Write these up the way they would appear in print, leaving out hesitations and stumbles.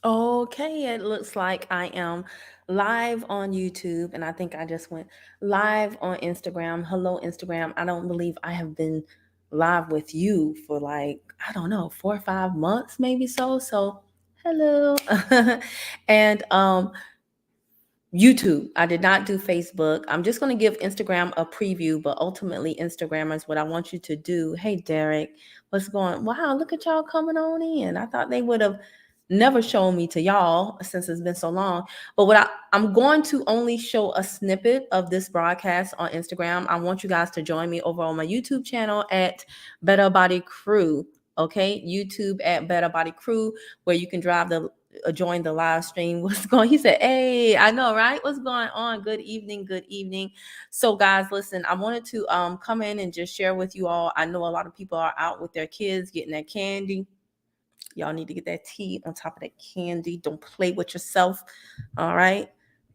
Okay, it looks like I am live on YouTube, and I think I just went live on Instagram. Hello, Instagram. I don't believe I have been live with you for like, I don't know, 4 or 5 months, maybe so. So, hello. And YouTube. I did not do Facebook. I'm just going to give Instagram a preview, but ultimately, Instagram is what I want you to do. Hey, Derek, what's going? Wow, look at y'all coming on in. I thought they would have never shown me to y'all since it's been so long. But I'm going to only show a snippet of this broadcast on Instagram. I want you guys to join me over on my YouTube channel at Better Body Crew. Okay, YouTube at Better Body Crew, where you can join the live stream. What's going? He said, "Hey, I know, right? What's going on? Good evening, good evening." So, guys, listen, I wanted to come in and just share with you all. I know a lot of people are out with their kids getting that candy. Y'all need to get that tea on top of that candy. Don't play with yourself. All right.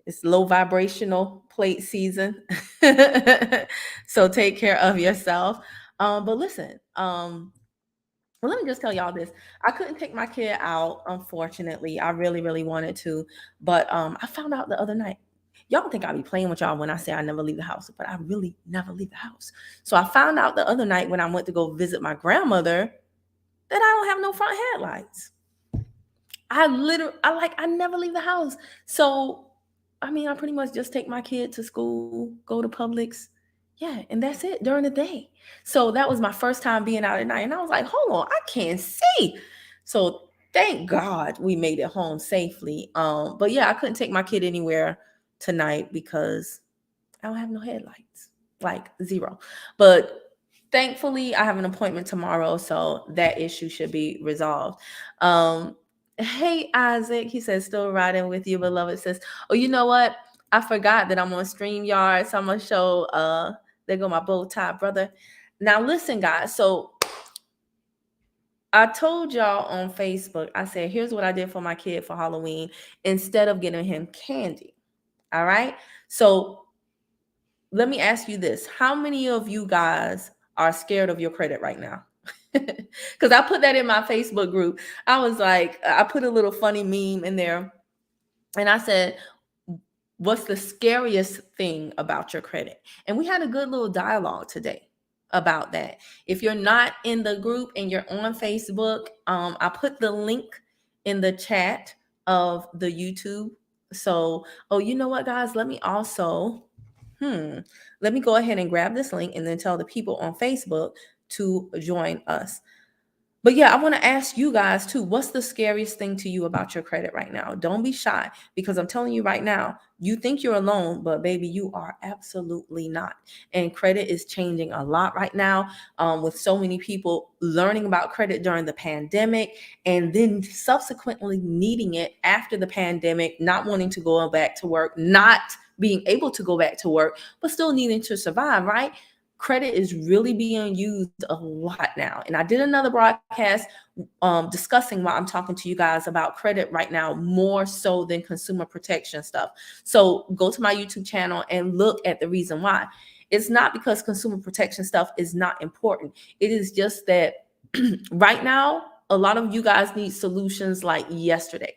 It's low vibrational plate season. So take care of yourself. But listen, well, let me just tell y'all this. I couldn't take my kid out, unfortunately. I really, really wanted to. But I found out the other night. Y'all think I be playing with y'all when I say I never leave the house, but I really never leave the house. So I found out the other night when I went to go visit my grandmother that I don't have no front headlights. I never leave the house. So, I mean, I pretty much just take my kid to school, go to Publix. Yeah, and that's it during the day. So that was my first time being out at night. And I was like, hold on, I can't see. So thank God we made it home safely. But yeah, I couldn't take my kid anywhere tonight because I don't have no headlights. Like zero. But thankfully I have an appointment tomorrow, so that issue should be resolved. Hey Isaac, he says still riding with you, beloved sis. Oh, you know what? I forgot that I'm on StreamYard, so I'm gonna show there go my bow tie brother. Now listen, guys. So I told y'all on Facebook, I said, here's what I did for my kid for Halloween instead of getting him candy. All right. So let me ask you this. How many of you guys are scared of your credit right now? Because I put that in my Facebook group. I was like, I put a little funny meme in there and I said, what's the scariest thing about your credit? And we had a good little dialogue today about that. If you're not in the group and you're on Facebook, I put the link in the chat of the YouTube. So, oh, you know what, guys? Let me also let me go ahead and grab this link and then tell the people on Facebook to join us. But yeah, I want to ask you guys too, what's the scariest thing to you about your credit right now? Don't be shy because I'm telling you right now, you think you're alone, but baby, you are absolutely not. And credit is changing a lot right now, with so many people learning about credit during the pandemic and then subsequently needing it after the pandemic, not wanting to go back to work, not being able to go back to work, but still needing to survive, right? Credit is really being used a lot now. And I did another broadcast discussing why I'm talking to you guys about credit right now, more so than consumer protection stuff. So go to my YouTube channel and look at the reason why. It's not because consumer protection stuff is not important. It is just that right now, a lot of you guys need solutions like yesterday.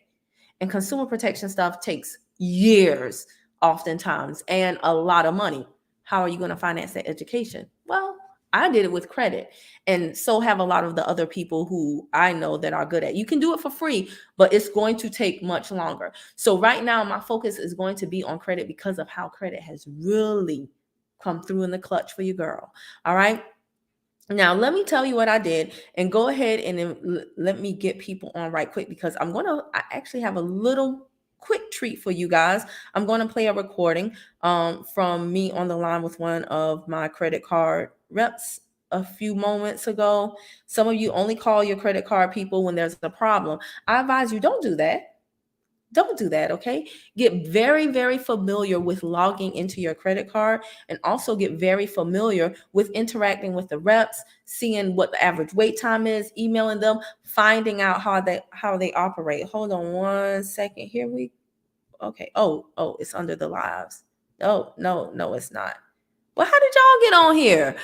And consumer protection stuff takes years, oftentimes, and a lot of money. How are you going to finance that education? Well, I did it with credit, and so have a lot of the other people who I know that are good at it. You can do it for free, but it's going to take much longer. So right now, my focus is going to be on credit because of how credit has really come through in the clutch for you, girl. All right. Now, let me tell you what I did and go ahead and let me get people on right quick because I actually have a little quick treat for you guys. I'm going to play a recording from me on the line with one of my credit card reps a few moments ago. Some of you only call your credit card people when there's a problem. I advise you don't do that. Don't do that, okay? Get very, very familiar with logging into your credit card and also get very familiar with interacting with the reps, seeing what the average wait time is, emailing them, finding out how they operate. Hold on 1 second. Here we okay. Oh, it's under the lives. No, it's not. Well, how did y'all get on here?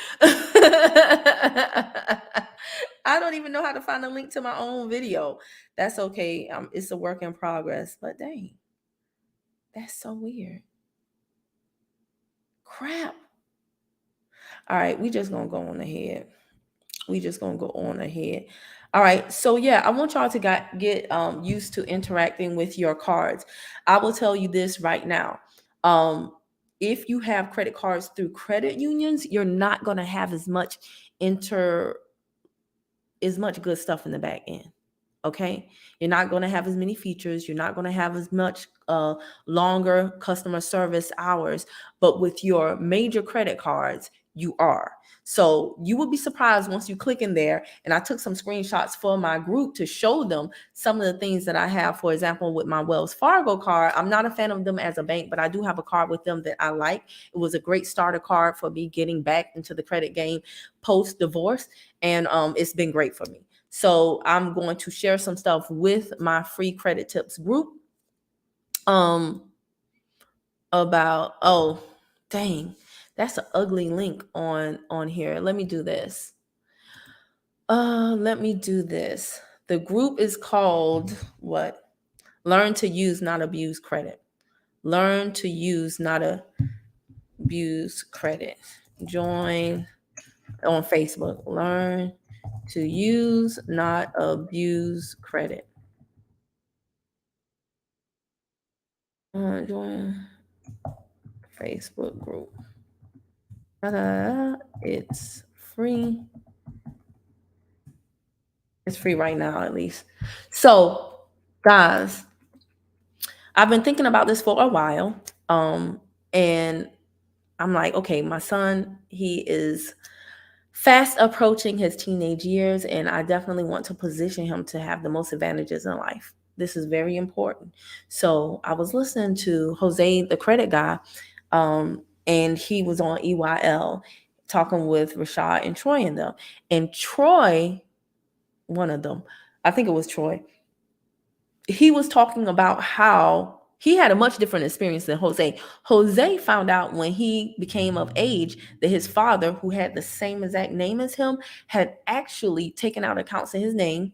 I don't even know how to find a link to my own video. That's okay. It's a work in progress, but dang, that's so weird. Crap. All right, we just gonna go on ahead. We just gonna go on ahead. All right, so yeah, I want y'all to get used to interacting with your cards. I will tell you this right now. Um, if you have credit cards through credit unions, you're not gonna have inter as much good stuff in the back end. Okay, you're not going to have as many features, you're not going to have as much longer customer service hours, but with your major credit cards you are. So you will be surprised once you click in there, and I took some screenshots for my group to show them some of the things that I have. For example, with my Wells Fargo card, I'm not a fan of them as a bank, but I do have a card with them that I like. It was a great starter card for me getting back into the credit game post divorce, and it's been great for me. So I'm going to share some stuff with my free credit tips group um about, oh dang, that's an ugly link on here. Let me do this. Let me do this. The group is called what? Learn to use, not abuse credit. Learn to use, not abuse credit. Join on Facebook. Learn to use, not abuse credit. Join Facebook group. It's free. It's free right now, at least. So, guys, I've been thinking about this for a while. And I'm like, okay, my son, he is fast approaching his teenage years, and I definitely want to position him to have the most advantages in life. This is very important. So I was listening to Jose, the credit guy, and he was on EYL talking with Rashad and Troy and them. And Troy, one of them, I think it was Troy, he was talking about how he had a much different experience than Jose. Jose found out when he became of age that his father, who had the same exact name as him, had actually taken out accounts in his name.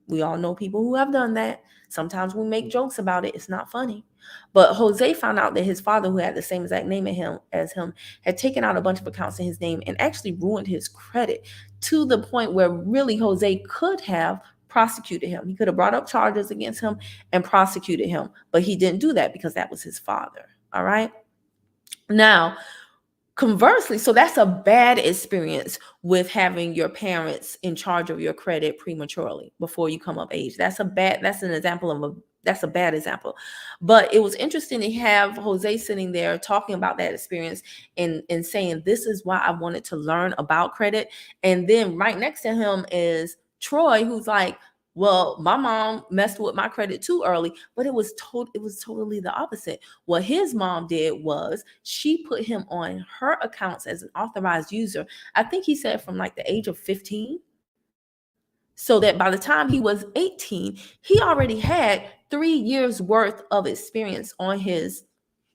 We all know people who have done that. Sometimes we make jokes about it. It's not funny. But Jose found out that his father, who had the same exact name as him, had taken out a bunch of accounts in his name and actually ruined his credit to the point where really Jose could have prosecuted him. He could have brought up charges against him and prosecuted him, but he didn't do that because that was his father. All right. Now, conversely, so that's a bad experience with having your parents in charge of your credit prematurely before you come of age. That's an example of that's a bad example. But it was interesting to have Jose sitting there talking about that experience and saying, this is why I wanted to learn about credit. And then right next to him is Troy, who's like, well, my mom messed with my credit too early, but it was totally the opposite. What his mom did was she put him on her accounts as an authorized user. I think he said from like the age of 15, so that by the time he was 18, he already had 3 years worth of experience on his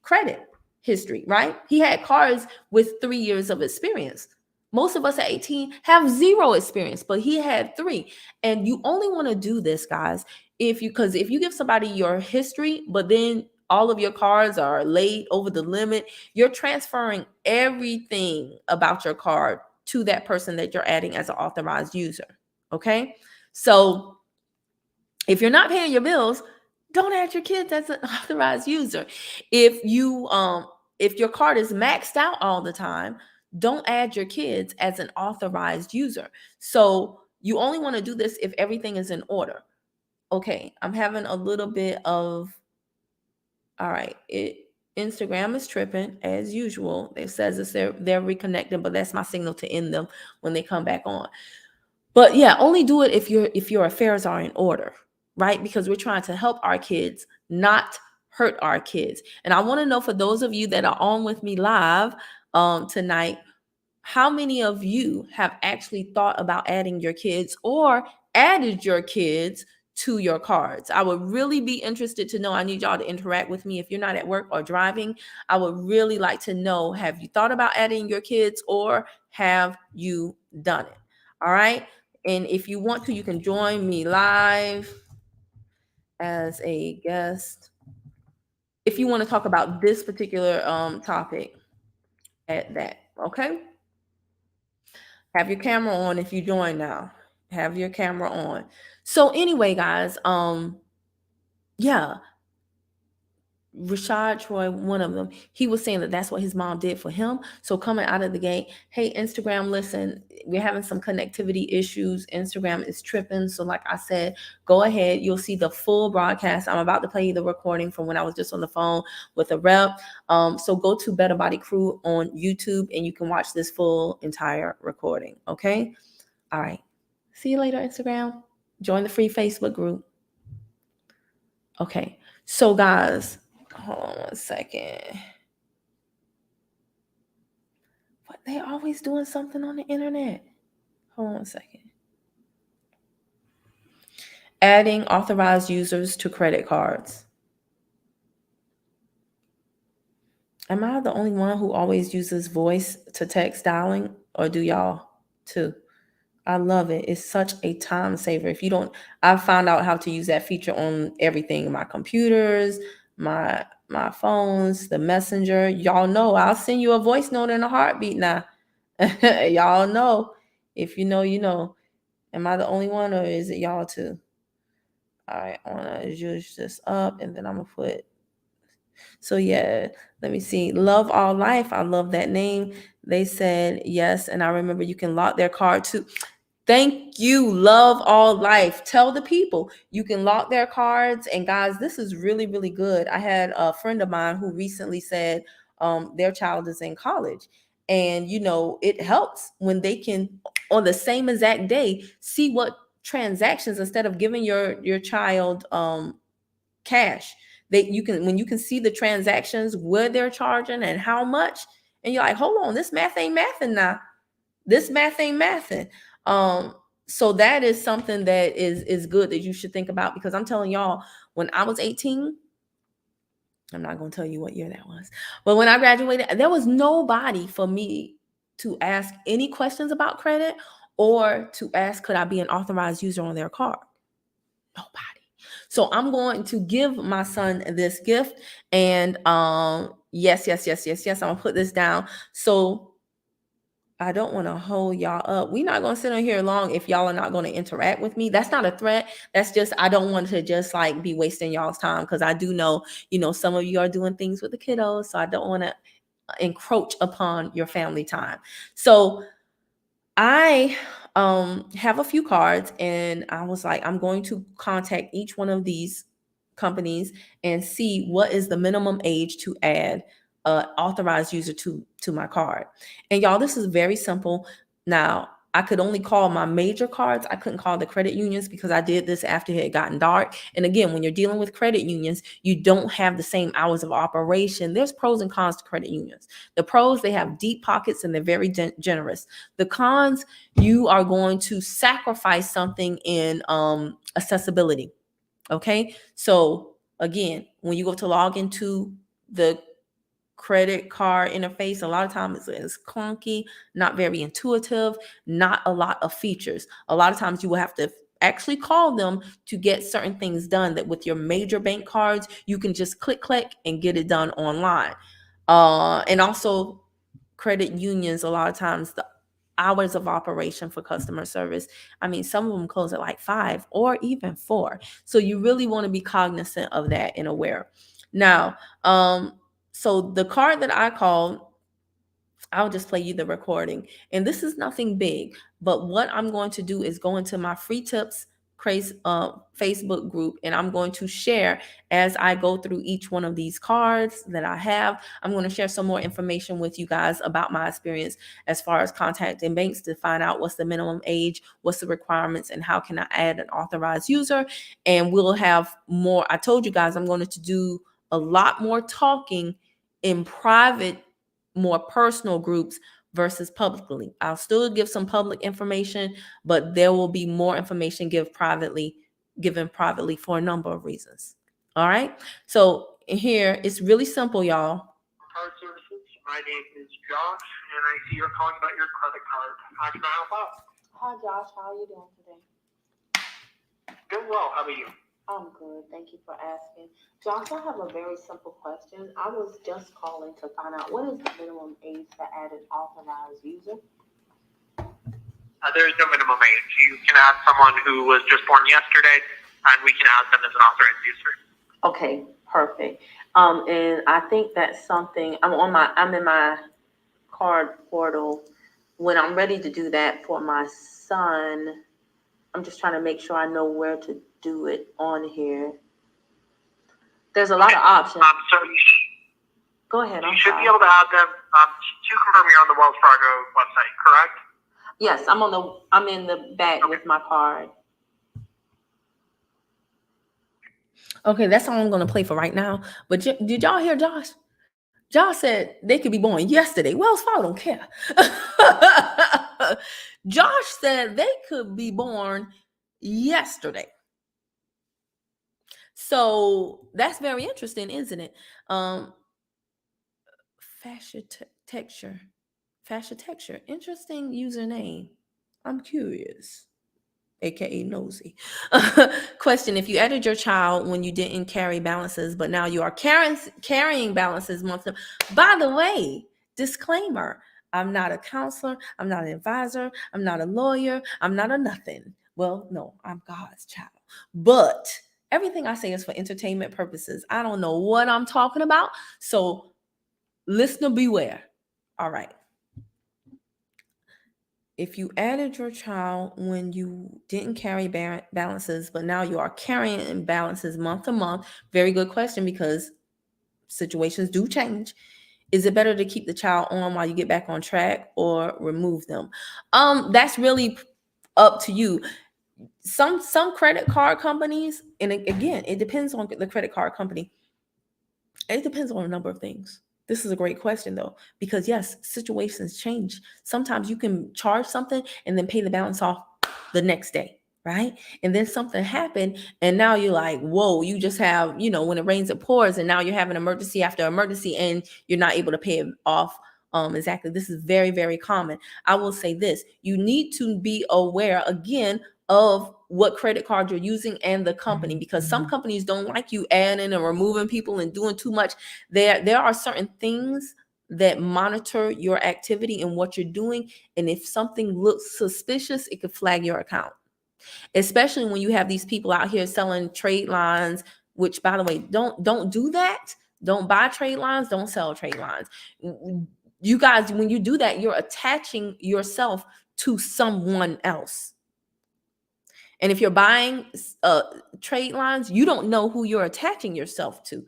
credit history, right? He had cards with 3 years of experience. Most of us at 18 have zero experience, but he had three. And you only want to do this, guys, because if you give somebody your history, but then all of your cards are late over the limit, you're transferring everything about your card to that person that you're adding as an authorized user. Okay. So if you're not paying your bills, don't add your kids as an authorized user. If your card is maxed out all the time, don't add your kids as an authorized user. So you only want to do this if everything is in order. Okay, I'm having a little bit of, all right, Instagram is tripping as usual. It says they're reconnecting, but that's my signal to end them when they come back on. But yeah, only do it if your affairs are in order, right? Because we're trying to help our kids, not hurt our kids. And I want to know, for those of you that are on with me live tonight, how many of you have actually thought about adding your kids or added your kids to your cards? I would really be interested to know. I need y'all to interact with me. If you're not at work or driving, I would really like to know, have you thought about adding your kids or have you done it? All right. And if you want to, you can join me live as a guest if you want to talk about this particular topic at that. Okay, have your camera on if you join now. Have your camera on. So anyway, guys, yeah, Rashad Troy, one of them, he was saying that that's what his mom did for him. So coming out of the gate, hey, Instagram, listen, we're having some connectivity issues. Instagram is tripping. So like I said, go ahead. You'll see the full broadcast. I'm about to play you the recording from when I was just on the phone with a rep. So go to Better Body Crew on YouTube and you can watch this full entire recording. Okay. All right. See you later, Instagram. Join the free Facebook group. Okay. So guys, hold on one second. What, they always doing something on the internet. Hold on a second. Adding authorized users to credit cards. Am I the only one who always uses voice to text dialing, or do y'all too? I love it. It's such a time saver. If you don't, I found out how to use that feature on everything, my computers, my phones, the messenger. Y'all know I'll send you a voice note in a heartbeat now. Y'all know. If you know, you know. Am I the only one or is it y'all too? All right, I want to juice this up and then I'm going to put. So yeah, let me see. Love All Life. I love that name. They said yes. And I remember you can lock their card too. Thank you. Love All Life. Tell the people you can lock their cards. And guys, this is really, really good. I had a friend of mine who recently said their child is in college. And, you know, it helps when they can, on the same exact day, see what transactions instead of giving your child cash. They you can when you can see the transactions, where they're charging and how much, and you're like, hold on, this math ain't mathing now. This math ain't mathing. So that is something that is good that you should think about, because I'm telling y'all, when I was 18, I'm not going to tell you what year that was, but when I graduated, there was nobody for me to ask any questions about credit or to ask could I be an authorized user on their card. Nobody. So I'm going to give my son this gift, and yes, I'm gonna put this down. So I don't want to hold y'all up. We're not going to sit on here long if y'all are not going to interact with me. That's not a threat. That's just, I don't want to just like be wasting y'all's time, because I do know, you know, some of you are doing things with the kiddos. So I don't want to encroach upon your family time. So I have a few cards, and I was like, I'm going to contact each one of these companies and see what is the minimum age to add authorized user to my card. And y'all, this is very simple. Now, I could only call my major cards. I couldn't call the credit unions because I did this after it had gotten dark. And again, when you're dealing with credit unions, you don't have the same hours of operation. There's pros and cons to credit unions. The pros, they have deep pockets and they're very generous. The cons, you are going to sacrifice something in accessibility. Okay. So again, when you go to log into the credit card interface, a lot of times it's clunky, not very intuitive, not a lot of features. A lot of times you will have to actually call them to get certain things done that with your major bank cards, you can just click and get it done online. And also credit unions, a lot of times the hours of operation for customer service, I mean, some of them close at like 5 or even 4. So you really want to be cognizant of that and aware. Now, so the card that I called, I'll just play you the recording. And this is nothing big, but what I'm going to do is go into my free tips craze Facebook group, and I'm going to share as I go through each one of these cards that I have. I'm going to share some more information with you guys about my experience as far as contacting banks to find out what's the minimum age, what's the requirements, and how can I add an authorized user. And we'll have more. I told you guys I'm going to do a lot more talking in private, more personal groups versus publicly. I'll still give some public information, but there will be more information given privately for a number of reasons. All right. So here it's really simple, y'all. Card services. My name is Josh, and I see you're calling about your credit card. How can I help out? Hi, Josh. How are you doing today? Doing well. How about you? I'm good. Thank you for asking. Josh, I have a very simple question. I was just calling to find out what is the minimum age to add an authorized user? There is no minimum age. You can add someone who was just born yesterday, and we can add them as an authorized user. Okay, perfect. And I think that's something I'm in my card portal. When I'm ready to do that for my son, I'm just trying to make sure I know where to do it on here. There's a lot of options. So Go ahead. You should be able to add them. To confirm, you're on the Wells Fargo website, correct? Yes, I'm in the back with my card. Okay, that's all I'm going to play for right now. But did y'all hear Josh? Josh said they could be born yesterday. Wells Fargo don't care. Josh said they could be born yesterday. So that's very interesting, isn't it? Fascia texture. Interesting username. I'm curious. AKA nosy. Question: if you added your child when you didn't carry balances, but now you are carrying balances monthly. By the way, disclaimer: I'm not a counselor, I'm not an advisor, I'm not a lawyer, I'm not a nothing. Well, no, I'm God's child. But everything I say is for entertainment purposes. I don't know what I'm talking about. So listener beware. All right. If you added your child when you didn't carry balances, but now you are carrying balances month to month, very good question, because situations do change. Is it better to keep the child on while you get back on track or remove them? That's really up to you. Some credit card companies, and again, it depends on the credit card company. It depends on a number of things. This is a great question though, because yes, situations change. Sometimes you can charge something and then pay the balance off the next day, right? And then something happened and now you're like, whoa, you just have, when it rains, it pours, and now you're having emergency after emergency and you're not able to pay it off. Exactly. This is very, very common. I will say this: you need to be aware again of what credit card you're using and the company, because some companies don't like you adding and removing people and doing too much. There are certain things that monitor your activity and what you're doing, and if something looks suspicious, it could flag your account, especially when you have these people out here selling trade lines, which, by the way, don't do that. Don't buy trade lines, don't sell trade lines. You guys, when you do that, you're attaching yourself to someone else. And if you're buying trade lines, you don't know who you're attaching yourself to,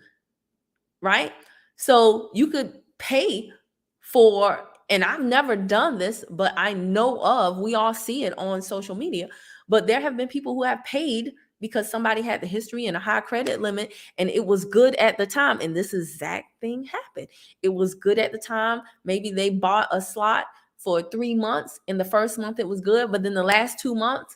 right? So you could pay for, and I've never done this, but I know of, we all see it on social media, but there have been people who have paid because somebody had the history and a high credit limit and it was good at the time. And this exact thing happened. It was good at the time. Maybe they bought a slot for 3 months. In the first month, it was good. But then the last 2 months,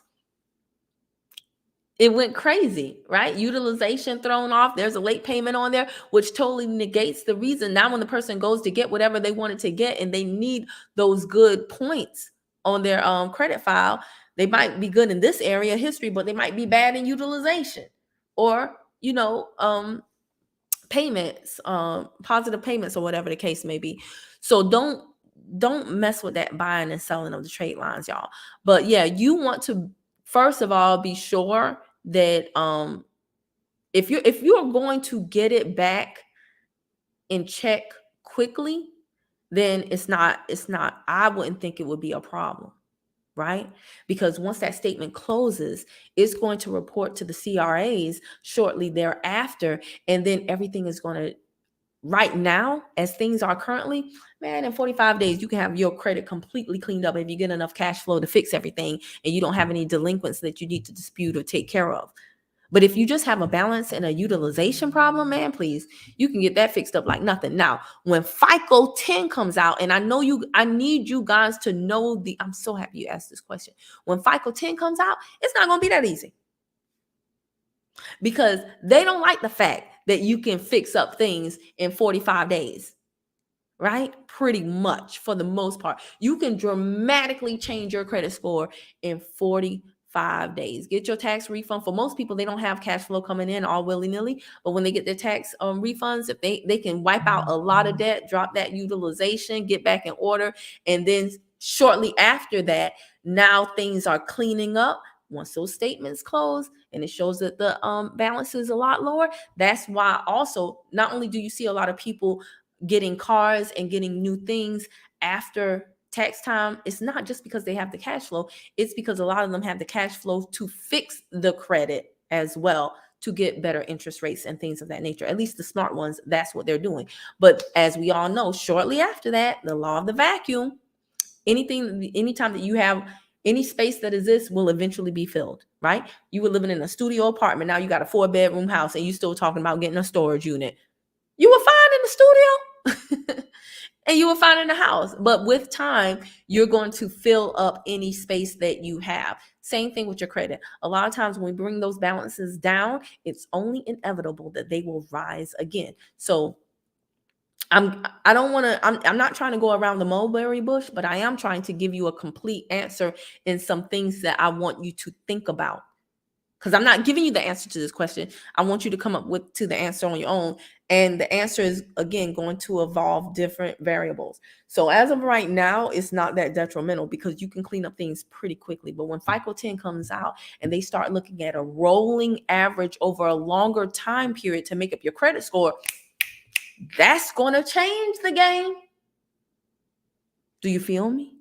it went crazy, right? Utilization thrown off. There's a late payment on there, which totally negates the reason. Now, when the person goes to get whatever they wanted to get and they need those good points on their credit file, they might be good in this area of history, but they might be bad in utilization or, payments, positive payments, or whatever the case may be. So don't mess with that buying and selling of the trade lines, y'all. But yeah, you want to first of all be sure that if you're going to get it back in check quickly, then it's not I wouldn't think it would be a problem, right? Because once that statement closes, it's going to report to the CRAs shortly thereafter, and then everything is going to, right now, as things are currently, man, in 45 days, you can have your credit completely cleaned up if you get enough cash flow to fix everything and you don't have any delinquents that you need to dispute or take care of. But if you just have a balance and a utilization problem, man, please, you can get that fixed up like nothing. Now, when FICO 10 comes out, and I need you guys to know I'm so happy you asked this question. When FICO 10 comes out, it's not going to be that easy, because they don't like the fact that you can fix up things in 45 days. right? Pretty much for the most part. You can dramatically change your credit score in 45 days. Get your tax refund. For most people, they don't have cash flow coming in all willy-nilly, but when they get their tax refunds, if they can wipe out a lot of debt, drop that utilization, get back in order, and then shortly after that, now things are cleaning up. Once those statements close and it shows that the balance is a lot lower, that's why also not only do you see a lot of people getting cars and getting new things after tax time, it's not just because they have the cash flow, it's because a lot of them have the cash flow to fix the credit as well, to get better interest rates and things of that nature. At least the smart ones, that's what they're doing. But as we all know, shortly after that, the law of the vacuum, anytime that you have any space that exists will eventually be filled, right? You were living in a studio apartment, now you got a 4-bedroom house and you still talking about getting a storage unit. You were fine in the studio and you were fine in the house. But with time, you're going to fill up any space that you have. Same thing with your credit. A lot of times when we bring those balances down, it's only inevitable that they will rise again. So I'm not trying to go around the mulberry bush, but I am trying to give you a complete answer in some things that I want you to think about. Because I'm not giving you the answer to this question. I want you to come up with the answer on your own. And the answer is, again, going to evolve different variables. So as of right now, it's not that detrimental because you can clean up things pretty quickly. But when FICO 10 comes out and they start looking at a rolling average over a longer time period to make up your credit score, that's going to change the game. Do you feel me?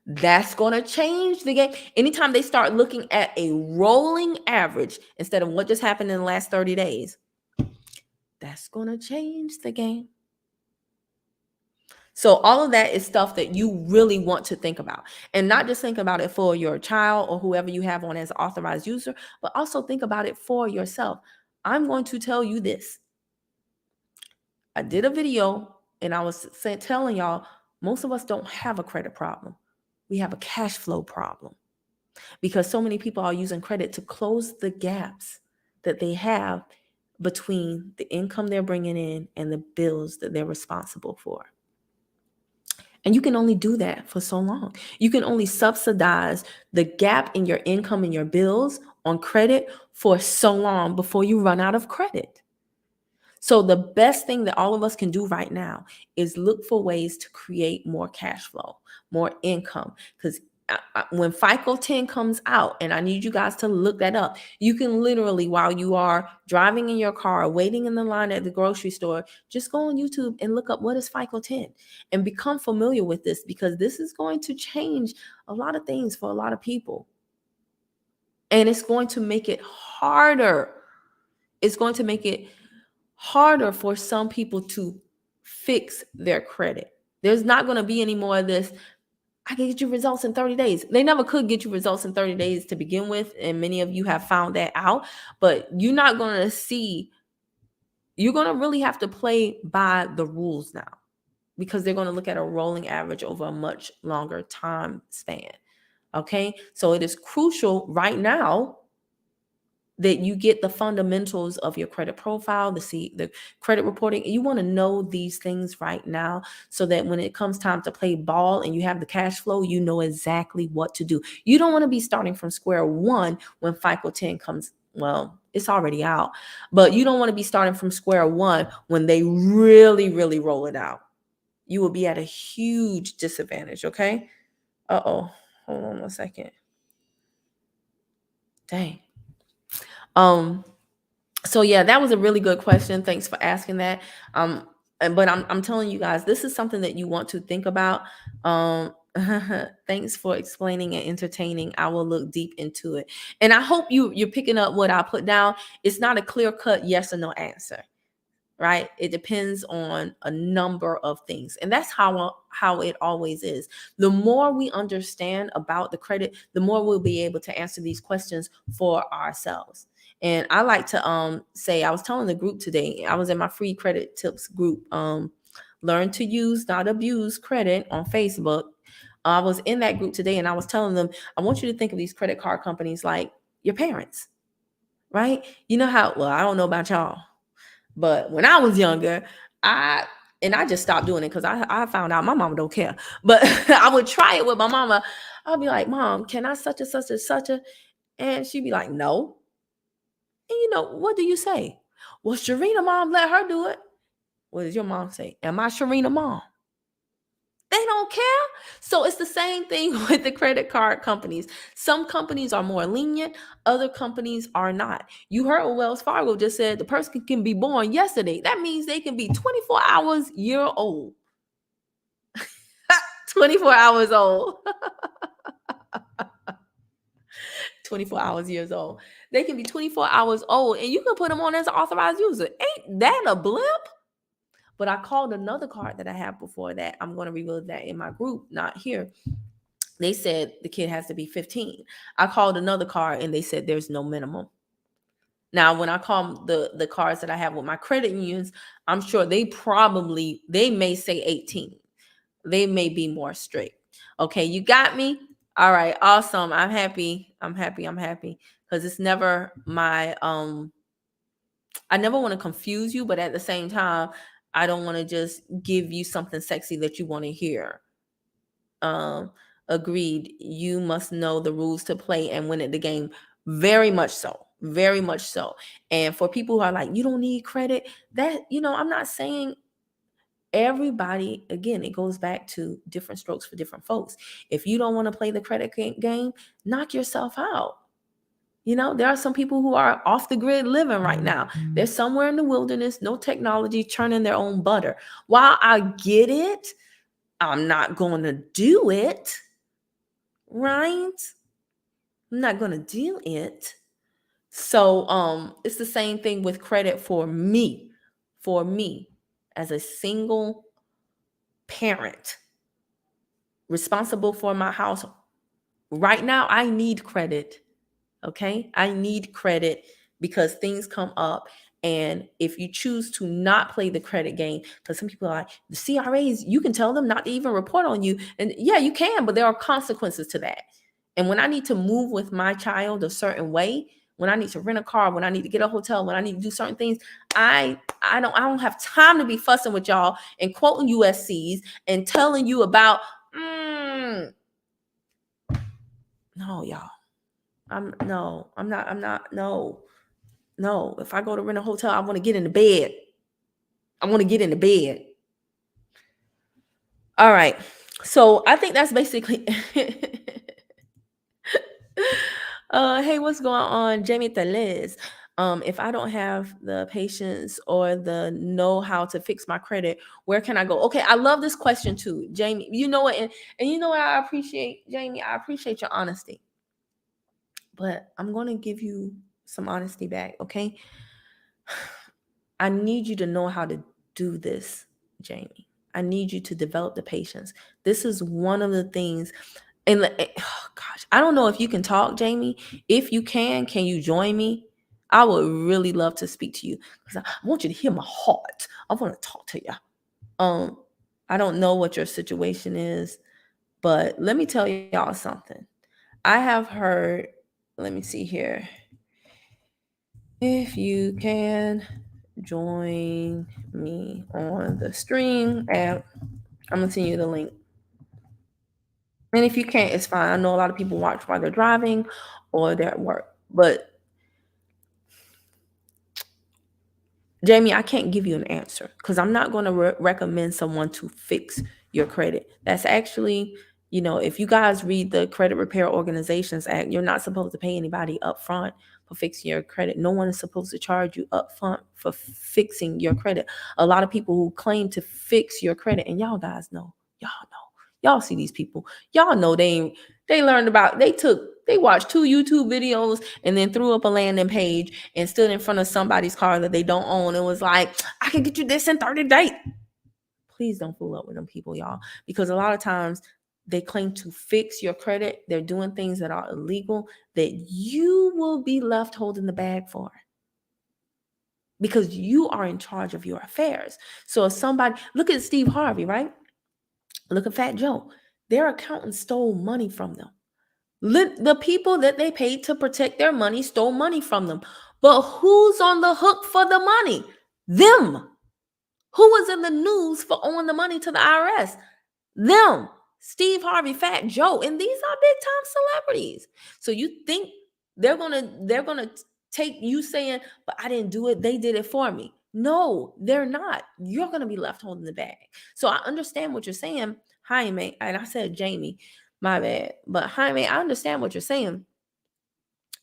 That's going to change the game. Anytime they start looking at a rolling average instead of what just happened in the last 30 days, that's going to change the game. So all of that is stuff that you really want to think about, and not just think about it for your child or whoever you have on as an authorized user, but also think about it for yourself. I'm going to tell you this. I did a video and I was telling y'all, most of us don't have a credit problem. We have a cash flow problem because so many people are using credit to close the gaps that they have between the income they're bringing in and the bills that they're responsible for. And you can only do that for so long. You can only subsidize the gap in your income and your bills on credit for so long before you run out of credit. So the best thing that all of us can do right now is look for ways to create more cash flow, more income. Because when FICO 10 comes out, and I need you guys to look that up, you can literally, while you are driving in your car, waiting in the line at the grocery store, just go on YouTube and look up what is FICO 10 and become familiar with this, because this is going to change a lot of things for a lot of people. And it's going to make it harder. It's going to make it harder for some people to fix their credit. There's not going to be any more of this, I can get you results in 30 days. They never could get you results in 30 days to begin with. And many of you have found that out. But you're not going to see, you're going to really have to play by the rules now, because they're going to look at a rolling average over a much longer time span. Okay. So it is crucial right now that you get the fundamentals of your credit profile, the credit reporting. You want to know these things right now so that when it comes time to play ball and you have the cash flow, you know exactly what to do. You don't want to be starting from square one when FICO 10 comes. Well, it's already out, but you don't want to be starting from square one when they really, really roll it out. You will be at a huge disadvantage. Okay. Hold on a second. Dang. So yeah, that was a really good question. Thanks for asking that. But I'm telling you guys, this is something that you want to think about. Thanks for explaining and entertaining. I will look deep into it. And I hope you're picking up what I put down. It's not a clear-cut yes or no answer, right? It depends on a number of things. And that's how it always is. The more we understand about the credit, the more we'll be able to answer these questions for ourselves. And I like to say, I was telling the group today, I was in my free credit tips group, learn to use, not abuse credit on Facebook. I was in that group today and I was telling them, I want you to think of these credit card companies like your parents, right? You know how, well, I don't know about y'all, but when I was younger, And I just stopped doing it because I found out my mama don't care. But I would try it with my mama. I'll be like, Mom, can I such and such and such a? And she'd be like, no. And what do you say? Well, Sharina mom let her do it. What does your mom say? Am I Sharina mom? They don't care. So it's the same thing with the credit card companies. Some companies are more lenient, other companies are not. You heard what Wells Fargo just said, the person can be born yesterday. That means they can be 24 hours year old. 24 hours old. 24 hours years old. They can be 24 hours old and you can put them on as an authorized user. Ain't that a blip? But I called another card that I had before that. I'm going to reveal that in my group, not here. They said the kid has to be 15. I called another card and they said there's no minimum. Now, when I call the cards that I have with my credit unions, I'm sure they may say 18. They may be more strict. Okay, you got me? All right, awesome. I'm happy. Because it's never my I never want to confuse you, but at the same time, I don't want to just give you something sexy that you want to hear. Agreed. You must know the rules to play and win at the game. Very much so. Very much so. And for people who are like, you don't need credit, that, I'm not saying everybody, again, it goes back to different strokes for different folks. If you don't want to play the credit game, knock yourself out. There are some people who are off the grid living right now. They're somewhere in the wilderness, no technology, churning their own butter. While I get it, I'm not going to do it. Right? I'm not going to do it. So it's the same thing with credit for me. For me, as a single parent responsible for my house, right now I need credit. Okay, I need credit because things come up. And if you choose to not play the credit game, because some people are like, the CRAs, you can tell them not to even report on you. And yeah, you can, but there are consequences to that. And when I need to move with my child a certain way, when I need to rent a car, when I need to get a hotel, when I need to do certain things, I don't have time to be fussing with y'all and quoting USCs and telling you about no, y'all. I'm not, no. If I go to rent a hotel, I want to get in the bed. All right. So I think that's basically hey, what's going on? Jamie Thalez. If I don't have the patience or the know how to fix my credit, where can I go? Okay, I love this question too, Jamie. You know what? And you know what I appreciate, Jamie? I appreciate your honesty. But I'm going to give you some honesty back, okay? I need you to know how to do this, Jamie. I need you to develop the patience. This is one of the things. And oh gosh, I don't know if you can talk, Jamie. If you can you join me? I would really love to speak to you because I want you to hear my heart. I want to talk to you. I don't know what your situation is, but let me tell y'all something. I have heard, let me see here. If you can join me on the stream app, I'm gonna send you the link. And if you can't, it's fine. I know a lot of people watch while they're driving or they're at work. But Jamie, I can't give you an answer because I'm not going to recommend someone to fix your credit. That's actually, if you guys read the Credit Repair Organizations Act, you're not supposed to pay anybody up front for fixing your credit. No one is supposed to charge you up front for fixing your credit. A lot of people who claim to fix your credit, and y'all guys know, y'all see these people. Y'all know they watched 2 YouTube videos and then threw up a landing page and stood in front of somebody's car that they don't own and was like, I can get you this in 30 days. Please don't fool up with them people, y'all, because a lot of times they claim to fix your credit. They're doing things that are illegal that you will be left holding the bag for because you are in charge of your affairs. So if somebody, look at Steve Harvey, right? Look at Fat Joe. Their accountant stole money from them. The people that they paid to protect their money stole money from them. But who's on the hook for the money? Them. Who was in the news for owing the money to the IRS? Them, Steve Harvey, Fat Joe, and these are big time celebrities. So you think they're gonna take you saying, but I didn't do it, they did it for me. No, they're not. You're gonna be left holding the bag. So I understand what you're saying, Jaime, and I said Jamie, my bad. But Jaime, I understand what you're saying.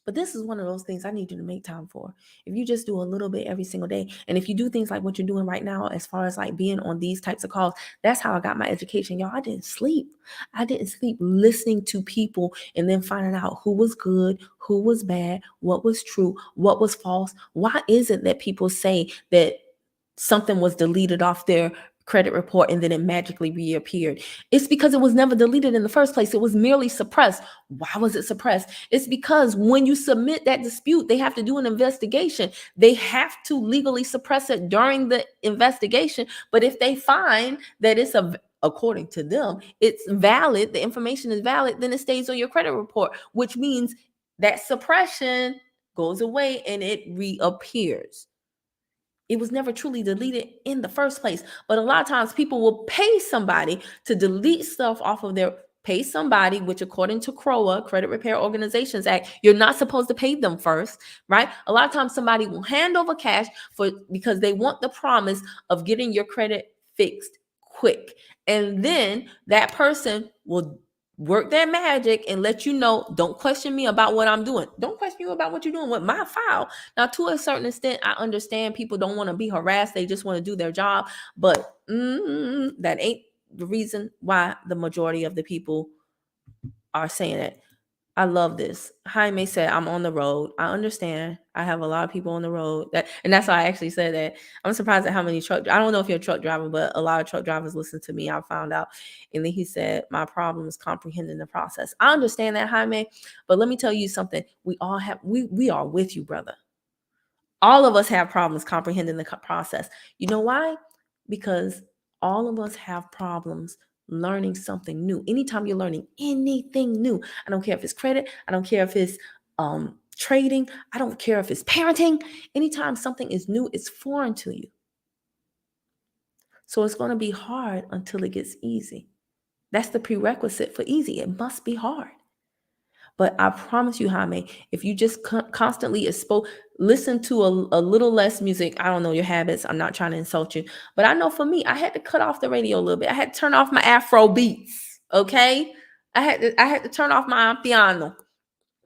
But this is one of those things I need you to make time for. If you just do a little bit every single day, and if you do things like what you're doing right now, as far as like being on these types of calls, that's how I got my education. Y'all, I didn't sleep. I didn't sleep listening to people and then finding out who was good, who was bad, what was true, what was false. Why is it that people say that something was deleted off their credit report and then it magically reappeared? It's because it was never deleted in the first place. It was merely suppressed. Why was it suppressed? It's because when you submit that dispute, they have to do an investigation. They have to legally suppress it during the investigation. But if they find that according to them, it's valid, the information is valid, then it stays on your credit report, which means that suppression goes away and it reappears. It was never truly deleted in the first place. But a lot of times people will pay somebody to delete stuff off of pay somebody, which according to CROA, Credit Repair Organizations Act, you're not supposed to pay them first, right? A lot of times somebody will hand over cash because they want the promise of getting your credit fixed quick. And then that person will work their magic and let you know, don't question me about what I'm doing. Don't question you about what you're doing with my file. Now, to a certain extent, I understand people don't want to be harassed. They just want to do their job. But that ain't the reason why the majority of the people are saying it. I love this. Jaime said, I'm on the road. I understand. I have a lot of people on the road. And that's why I actually said that. I'm surprised at how many I don't know if you're a truck driver, but a lot of truck drivers listen to me. I found out. And then he said, my problem is comprehending the process. I understand that, Jaime. But let me tell you something. We are with you, brother. All of us have problems comprehending the process. You know why? Because all of us have problems learning something new. Anytime you're learning anything new, I don't care if it's credit, I don't care if it's trading, I don't care if it's parenting. Anytime something is new, it's foreign to you. So it's going to be hard until it gets easy. That's the prerequisite for easy. It must be hard. But I promise you, Jaime, if you just constantly listen to a little less music, I don't know your habits. I'm not trying to insult you. But I know for me, I had to cut off the radio a little bit. I had to turn off my Afro beats. Okay. I had to turn off my piano.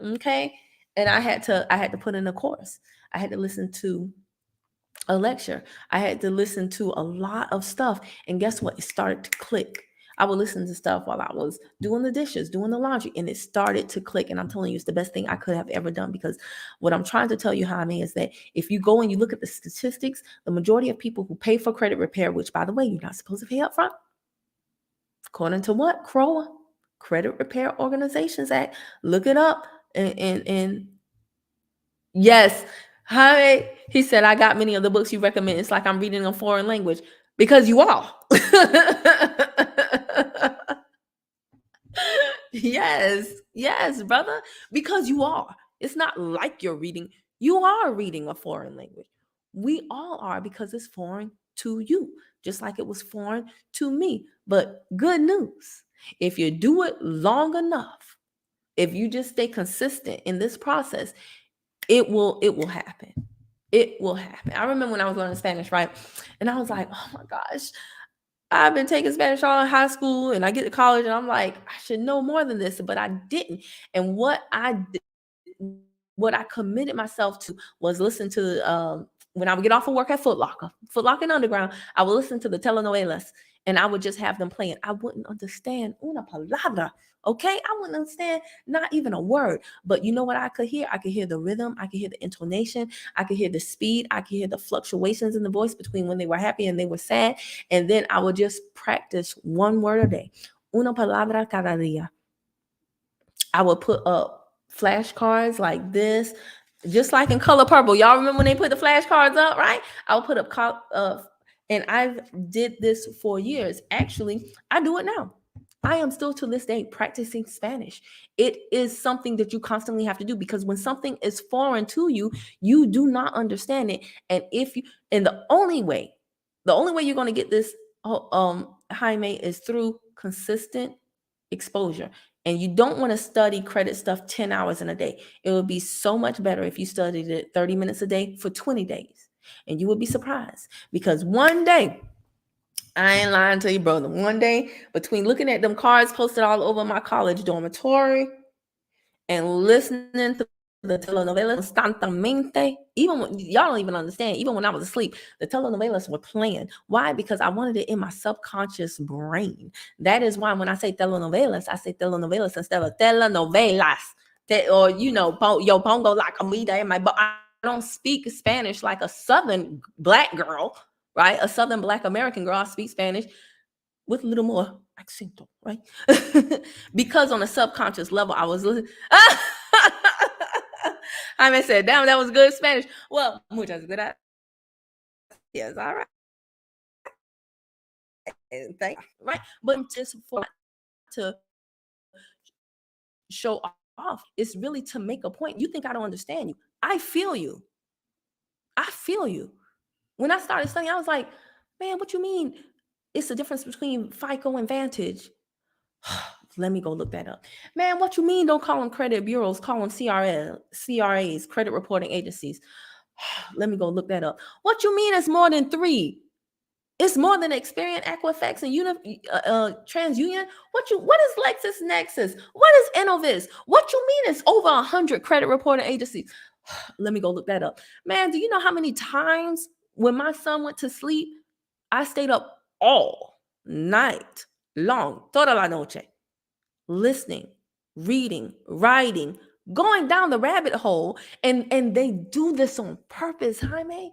Okay. And I had to put in a course. I had to listen to a lecture. I had to listen to a lot of stuff. And guess what? It started to click. I would listen to stuff while I was doing the dishes, doing the laundry, and it started to click. And I'm telling you, it's the best thing I could have ever done, because what I'm trying to tell you, Jaime, is that if you go and you look at the statistics, the majority of people who pay for credit repair, which by the way, you're not supposed to pay up front, according to what? CROA, Credit Repair Organizations Act. Look it up. And yes, Jaime, he said, I got many of the books you recommend. It's like I'm reading a foreign language, because you are. Yes, brother, because you are. It's not like you're reading. You are reading a foreign language. We all are, because it's foreign to you, just like it was foreign to me. But good news, if you do it long enough, if you just stay consistent in this process, it will happen. It will happen. I remember when I was learning Spanish, right? And I was like, oh my gosh, I've been taking Spanish all in high school, and I get to college and I'm like, I should know more than this, but I didn't. And what I committed myself to was listen to, when I would get off of work at Foot Locker and Underground, I would listen to the telenovelas, and I would just have them playing. I wouldn't understand una palabra, okay? I wouldn't understand not even a word. But you know what I could hear? I could hear the rhythm. I could hear the intonation. I could hear the speed. I could hear the fluctuations in the voice between when they were happy and they were sad. And then I would just practice one word a day. Una palabra cada día. I would put up flashcards like this, just like in Color Purple. Y'all remember when they put the flashcards up, right? I would put up, and I did this for years. Actually, I do it now. I am still to this day practicing Spanish. It is something that you constantly have to do, because when something is foreign to you, you do not understand it. And the only way The only way you're going to get this, Jaime, is through consistent exposure. And you don't want to study credit stuff 10 hours in a day. It would be so much better if you studied it 30 minutes a day for 20 days. And you would be surprised, because one day, I ain't lying to you, brother, one day, between looking at them cards posted all over my college dormitory and listening to the telenovelas constantemente, even when y'all don't even understand, even when I was asleep, the telenovelas were playing. Why? Because I wanted it in my subconscious brain. That is why when I say telenovelas, I say telenovelas instead of telenovelas. Or, yo pongo la comida in my, but I don't speak Spanish like a Southern Black girl, right? A Southern Black American girl. I speak Spanish with a little more accento, right? Because on a subconscious level, I was listening. I said, damn, that was good Spanish. Well, muchas gracias. Yes, all right. Thank you, right? But just for to show off, it's really to make a point. You think I don't understand you. I feel you. When I started studying, I was like, man, what you mean? It's the difference between FICO and Vantage. Let me go look that up. Man, what you mean don't call them credit bureaus, call them CRAs, credit reporting agencies. Let me go look that up. What you mean it's more than 3? It's more than Experian, Equifax, and TransUnion. What is LexisNexis? What is Innovis? What you mean it's over 100 credit reporting agencies? Let me go look that up. Man, do you know how many times when my son went to sleep, I stayed up all night long, toda la noche, listening, reading, writing, going down the rabbit hole, and they do this on purpose, Jaime.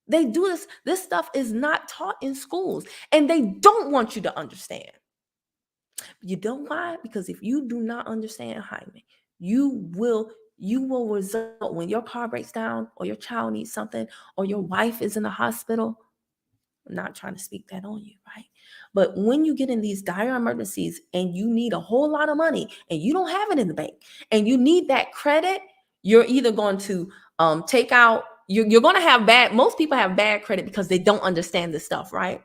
They do this. This stuff is not taught in schools, and they don't want you to understand. You know why? Because if you do not understand, Jaime, you will result when your car breaks down, or your child needs something, or your wife is in the hospital. I'm not trying to speak that on you, right? But when you get in these dire emergencies and you need a whole lot of money and you don't have it in the bank and you need that credit, you're either going to take out, you're going to have most people have bad credit because they don't understand this stuff, right?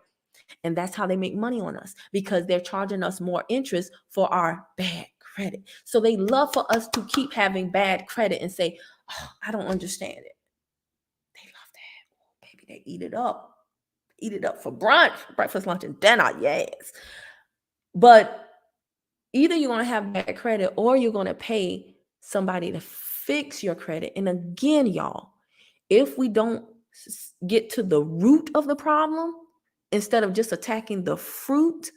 And that's how they make money on us, because they're charging us more interest for our bad credit. So they love for us to keep having bad credit and say, oh, I don't understand it. They love that. Oh, baby, they eat it up. Eat it up for brunch, breakfast, lunch, and dinner. Yes. But either you're going to have bad credit or you're going to pay somebody to fix your credit. And again, y'all, if we don't get to the root of the problem, instead of just attacking the fruit,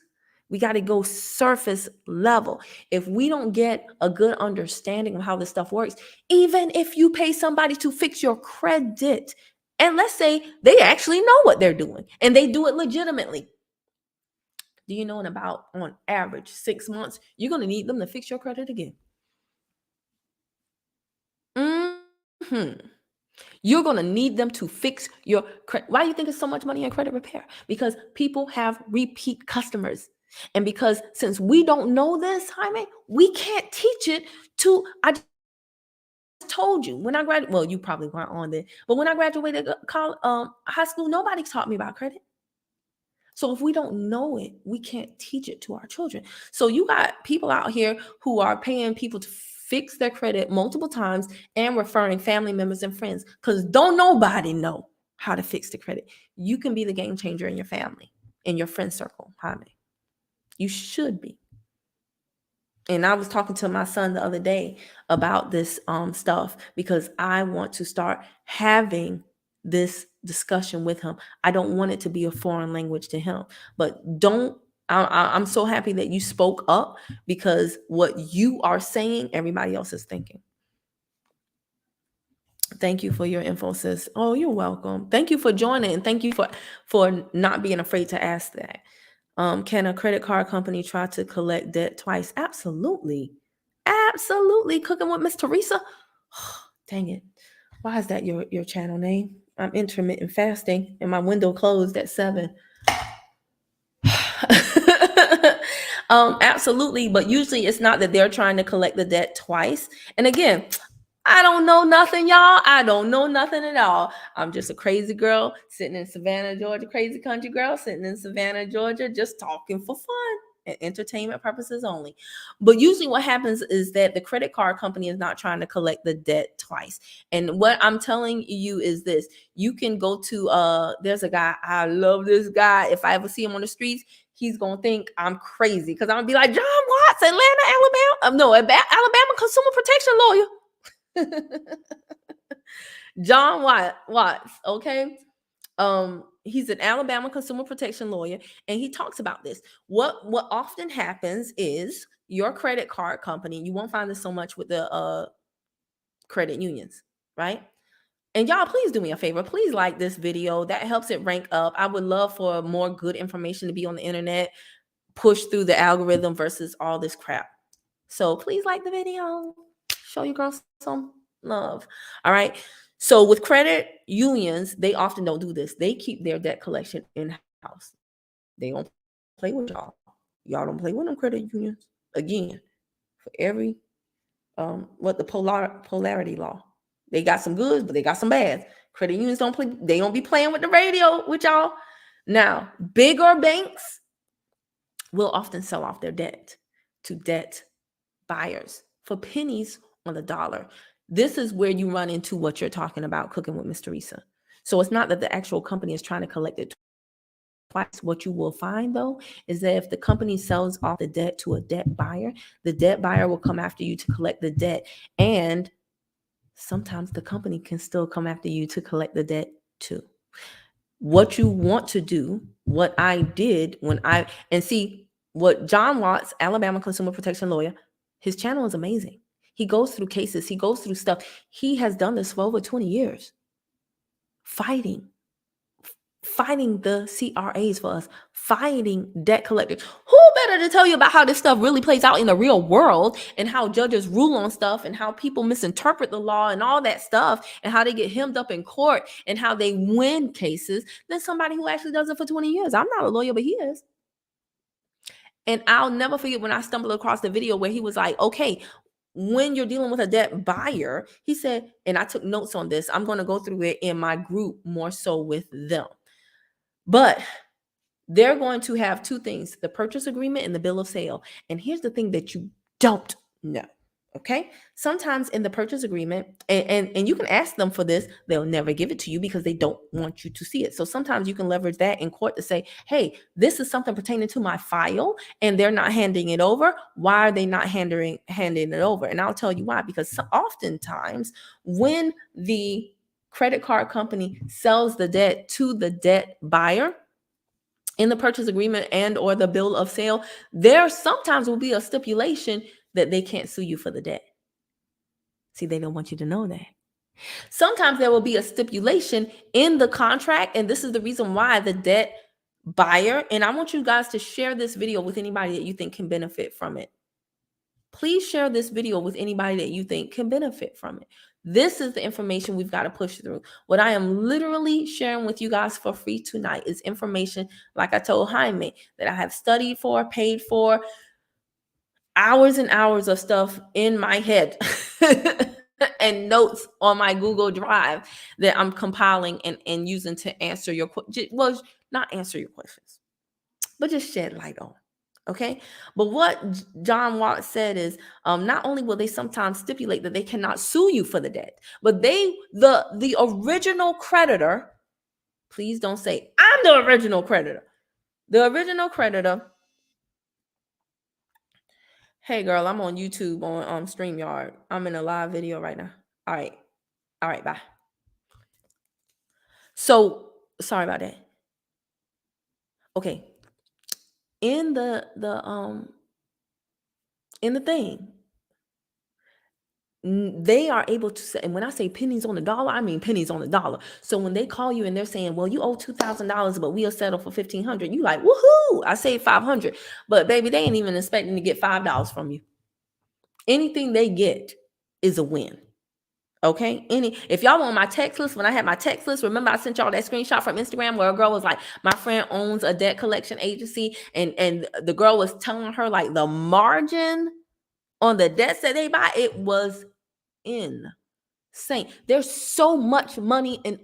we got to go surface level. If we don't get a good understanding of how this stuff works, even if you pay somebody to fix your credit, and let's say they actually know what they're doing and they do it legitimately, do you know in about, on average, 6 months, you're going to need them to fix your credit again. You're going to need them to fix your credit. Why do you think there's so much money in credit repair? Because people have repeat customers. And because since we don't know this, Jaime, we can't teach it to, I told you when I graduated, well, you probably weren't on there, but when I graduated high school, nobody taught me about credit. So if we don't know it, we can't teach it to our children. So you got people out here who are paying people to fix their credit multiple times and referring family members and friends, because don't nobody know how to fix the credit. You can be the game changer in your family, in your friend circle, Jaime. You should be. And I was talking to my son the other day about this stuff, because I want to start having this discussion with him. I don't want it to be a foreign language to him. But I'm so happy that you spoke up, because what you are saying, everybody else is thinking. Thank you for your info, sis. Oh, you're welcome. Thank you for joining, and thank you for not being afraid to ask that. Can a credit card company try to collect debt twice? Absolutely. Absolutely. Cooking with Miss Teresa. Dang it. Why is that your channel name? I'm intermittent fasting and my window closed at 7. Absolutely. But usually it's not that they're trying to collect the debt twice. And again, I don't know nothing, y'all. I don't know nothing at all. I'm just a crazy girl sitting in Savannah, Georgia, crazy country girl sitting in Savannah, Georgia, just talking for fun and entertainment purposes only. But usually what happens is that the credit card company is not trying to collect the debt twice. And what I'm telling you is this: you can go to there's a guy, I love this guy. If I ever see him on the streets, he's gonna think I'm crazy because I'm gonna be like, John Watts, Atlanta, Alabama. No, Alabama Consumer Protection Lawyer. John Watts, okay? He's an Alabama consumer protection lawyer, and he talks about this. What often happens is your credit card company, you won't find this so much with the credit unions, right? And y'all, please do me a favor. Please like this video. That helps it rank up. I would love for more good information to be on the internet, push through the algorithm versus all this crap. So please like the video. Show your girl some love. All right. So with credit unions, they often don't do this. They keep their debt collection in-house. They don't play with y'all. Y'all don't play with them credit unions. Again, for every what the polarity law. They got some goods, but they got some bads. Credit unions don't play, they don't be playing with the radio with y'all. Now, bigger banks will often sell off their debt to debt buyers for pennies on the dollar. This is where you run into what you're talking about, cooking with Miss Teresa. So it's not that the actual company is trying to collect it twice. What you will find, though, is that if the company sells off the debt to a debt buyer, the debt buyer will come after you to collect the debt. And sometimes the company can still come after you to collect the debt too. What you want to do, what I did and see what John Watts, Alabama consumer protection lawyer, his channel is amazing. He goes through cases, he goes through stuff. He has done this for over 20 years, fighting the CRAs for us, fighting debt collectors. Who better to tell you about how this stuff really plays out in the real world and how judges rule on stuff and how people misinterpret the law and all that stuff and how they get hemmed up in court and how they win cases than somebody who actually does it for 20 years. I'm not a lawyer, but he is. And I'll never forget when I stumbled across the video where he was like, okay, when you're dealing with a debt buyer, he said, and I took notes on this, I'm going to go through it in my group more so with them. But they're going to have two things: the purchase agreement and the bill of sale. And here's the thing that you don't know. Okay. Sometimes in the purchase agreement, and you can ask them for this, they'll never give it to you because they don't want you to see it. So sometimes you can leverage that in court to say, hey, this is something pertaining to my file and they're not handing it over. Why are they not handing it over? And I'll tell you why. Because oftentimes when the credit card company sells the debt to the debt buyer, in the purchase agreement and or the bill of sale, there sometimes will be a stipulation that they can't sue you for the debt. See, they don't want you to know that. Sometimes there will be a stipulation in the contract, and this is the reason why the debt buyer, and I want you guys to share this video with anybody that you think can benefit from it. Please share this video with anybody that you think can benefit from it. This is the information we've got to push through. What I am literally sharing with you guys for free tonight is information, like I told Jaime, that I have studied for, paid for, hours and hours of stuff in my head and notes on my Google Drive that I'm compiling and using to answer your questions. Well, not answer your questions, but just shed light on. Okay. But what John Watts said is not only will they sometimes stipulate that they cannot sue you for the debt, but the original creditor, please don't say I'm the original creditor. The original creditor. Hey girl, I'm on YouTube on StreamYard. I'm in a live video right now. All right, bye. So sorry about that. Okay. In the thing, they are able to say, and when I say pennies on the dollar, I mean pennies on the dollar. So when they call you and they're saying, well, you owe $2,000, but we'll settle for $1,500, you like, woohoo, I saved $500. But baby, they ain't even expecting to get $5 from you. Anything they get is a win. Okay. If y'all on my text list, when I had my text list, remember I sent y'all that screenshot from Instagram where a girl was like, my friend owns a debt collection agency, and the girl was telling her like the margin on the debts that they buy, it was in. There's so much money in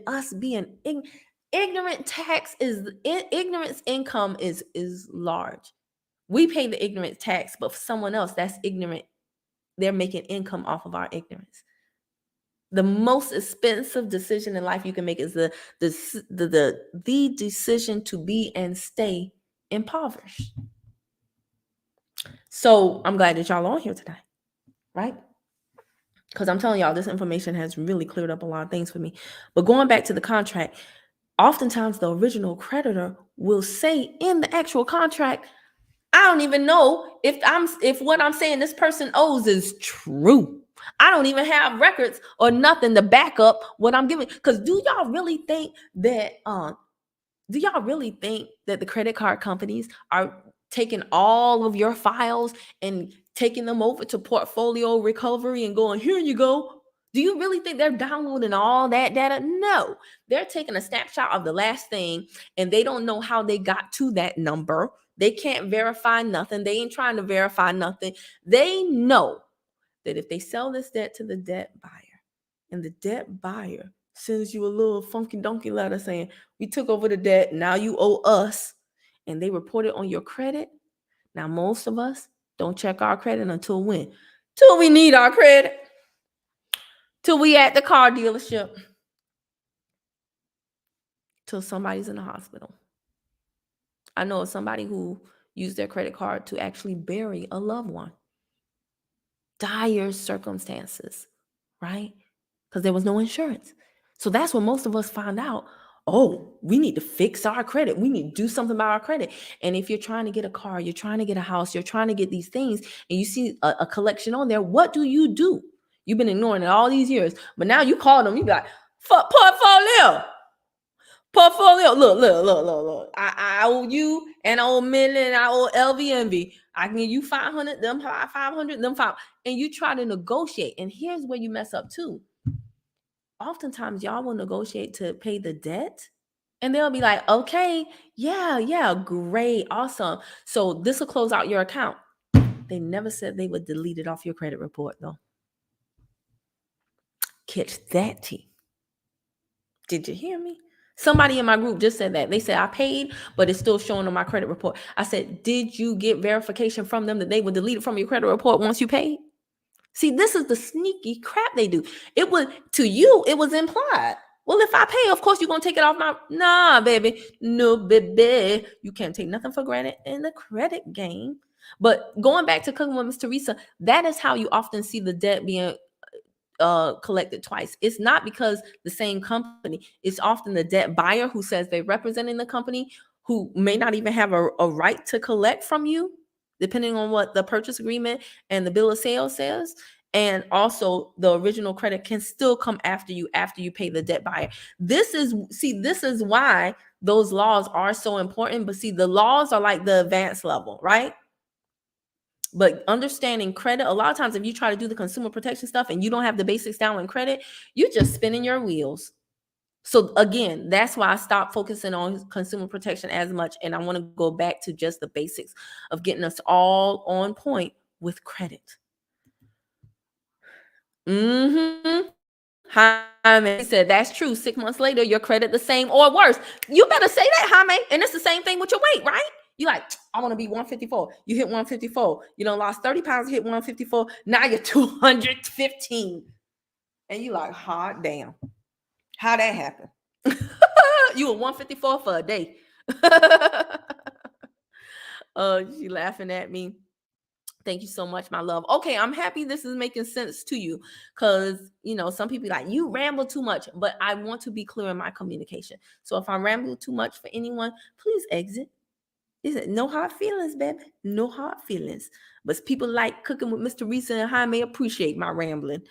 us being ignorant. Ignorance income is large. We pay the ignorance tax, but for someone else that's ignorant, they're making income off of our ignorance. The most expensive decision in life you can make is the decision to be and stay impoverished. So I'm glad that y'all are on here tonight, right? Because I'm telling y'all, this information has really cleared up a lot of things for me. But going back to the contract, oftentimes the original creditor will say in the actual contract, I don't even know if what I'm saying this person owes is true. I don't even have records or nothing to back up what I'm giving. Because do y'all really think that the credit card companies are taking all of your files and taking them over to portfolio recovery and going, here you go? Do you really think they're downloading all that data? No, they're taking a snapshot of the last thing, and they don't know how they got to that number. They can't verify nothing. They ain't trying to verify nothing. They know that if they sell this debt to the debt buyer, and the debt buyer sends you a little funky donkey letter saying, we took over the debt, now you owe us, and they report it on your credit. Now, most of us don't check our credit until when? Till we need our credit. Till we at the car dealership. Till somebody's in the hospital. I know of somebody who used their credit card to actually bury a loved one. Dire circumstances, right? Because there was no insurance. So that's when most of us found out, oh, we need to fix our credit. We need to do something about our credit. And if you're trying to get a car, you're trying to get a house, you're trying to get these things, and you see a collection on there, what do? You've been ignoring it all these years, but now you call them, you be like, fuck portfolio. Look. I owe you, and I owe Millie, and I owe LVMV. I can give you 500, them 500, them 5. And you try to negotiate. And here's where you mess up too. Oftentimes, y'all will negotiate to pay the debt. And they'll be like, okay, yeah, great, awesome. So this will close out your account. They never said they would delete it off your credit report, though. Catch that, T. Did you hear me? Somebody in my group just said that. They said, I paid, but it's still showing on my credit report. I said, did you get verification from them that they would delete it from your credit report once you paid? See, this is the sneaky crap they do. It was, to you, it was implied. Well, if I pay, of course, you're going to take it off my... Nah, baby. No, baby. You can't take nothing for granted in the credit game. But going back to Cooking with Miss Teresa, that is how you often see the debt being collected twice. It's not because the same company. It's often the debt buyer who says they're representing the company, who may not even have a right to collect from you, depending on what the purchase agreement and the bill of sale says. And also the original credit can still come after you pay the debt buyer. This is why those laws are so important. But see, the laws are like the advanced level, right? But understanding credit, a lot of times if you try to do the consumer protection stuff and you don't have the basics down in credit, you're just spinning your wheels. So again, that's why I stopped focusing on consumer protection as much. And I want to go back to just the basics of getting us all on point with credit. Jaime, he said, that's true. 6 months later, your credit the same or worse. You better say that, Jaime. And it's the same thing with your weight, right? You like, I want to be 154. You hit 154. You done lost 30 pounds, hit 154. Now you're 215. And you like, hot damn. How that happened? You were 154 for a day. She laughing at me. Thank you so much, my love. Okay, I'm happy this is making sense to you, because some people like, you ramble too much, but I want to be clear in my communication. So if I ramble too much for anyone, please exit. Is it no hard feelings, baby? No hard feelings. But people like Cooking with Miss Teresa and Jaime appreciate my rambling.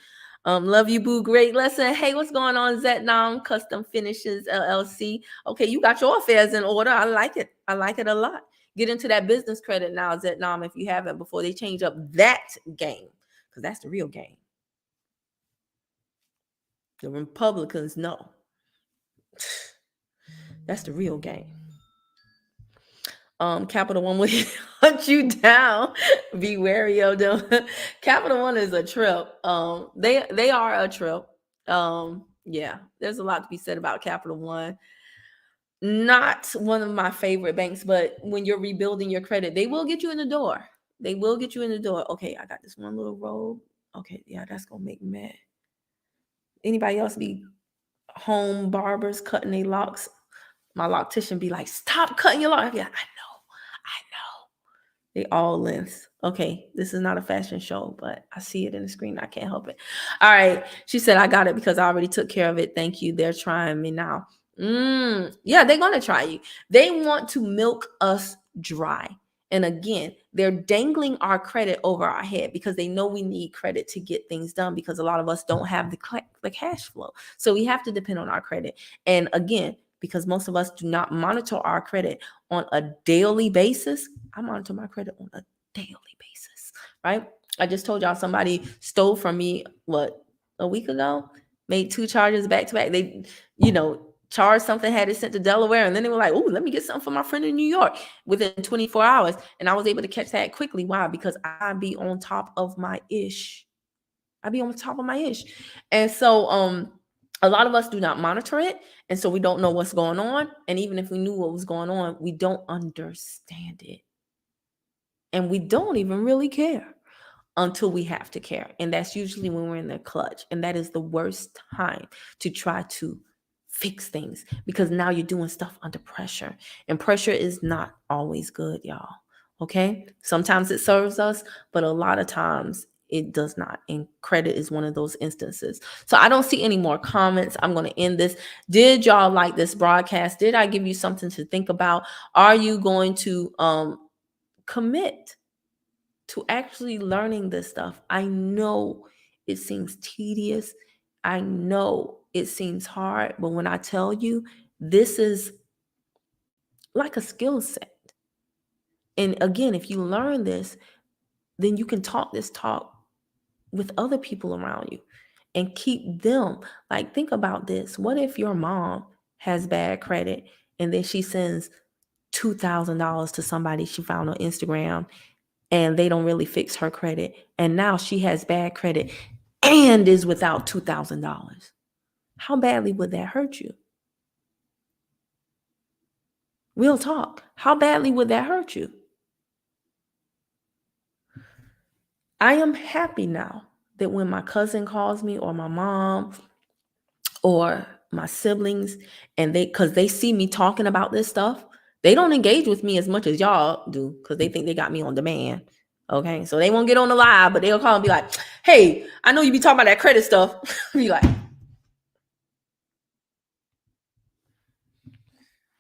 Love you, boo. Great lesson. Hey, what's going on, Zetnam Custom Finishes LLC? Okay, you got your affairs in order. I like it. I like it a lot. Get into that business credit now, Zetnam, if you haven't, before they change up that game, because that's the real game. The Republicans know. That's the real game. Capital One will hunt you down. Be wary of them. Capital One is a trip. They are a trip. Yeah, there's a lot to be said about Capital One. Not one of my favorite banks, but when you're rebuilding your credit, they will get you in the door. They will get you in the door. Okay, I got this one little robe. Okay, yeah, that's gonna make me mad. Anybody else be home barbers cutting their locks? My loctician be like, "Stop cutting your locks." Yeah, I know. They all lengths. Okay, this is not a fashion show, but I see it in the screen. I can't help it. All right. She said, I got it because I already took care of it. Thank you. They're trying me now. Yeah, they're going to try you. They want to milk us dry. And again, they're dangling our credit over our head because they know we need credit to get things done because a lot of us don't have the cash flow. So we have to depend on our credit. And again, because most of us do not monitor our credit on a daily basis, I monitor my credit on a daily basis, right? I just told y'all somebody stole from me, a week ago? Made 2 charges back to back. They, charged something, had it sent to Delaware, and then they were like, "Oh, let me get something for my friend in New York" within 24 hours. And I was able to catch that quickly. Why? Because I be on top of my ish. And so a lot of us do not monitor it. And so we don't know what's going on. And even if we knew what was going on, we don't understand it. And we don't even really care until we have to care. And that's usually when we're in the clutch. And that is the worst time to try to fix things because now you're doing stuff under pressure. And pressure is not always good, y'all. Okay? Sometimes it serves us, but a lot of times it does not. And credit is one of those instances. So I don't see any more comments. I'm going to end this. Did y'all like this broadcast? Did I give you something to think about? Are you going to commit to actually learning this stuff? I know it seems tedious. I know it seems hard, but when I tell you, this is like a skill set. And again, if you learn this, then you can talk this talk with other people around you and keep them. Like, think about this. What if your mom has bad credit and then she sends $2,000 to somebody she found on Instagram and they don't really fix her credit, and now she has bad credit and is without $2,000? How badly would that hurt you? Real talk. How badly would that hurt you? I am happy now that when my cousin calls me or my mom or my siblings, and because they see me talking about this stuff, they don't engage with me as much as y'all do because they think they got me on demand. Okay, so they won't get on the live, but they'll call and be like, "Hey, I know you be talking about that credit stuff." Be like,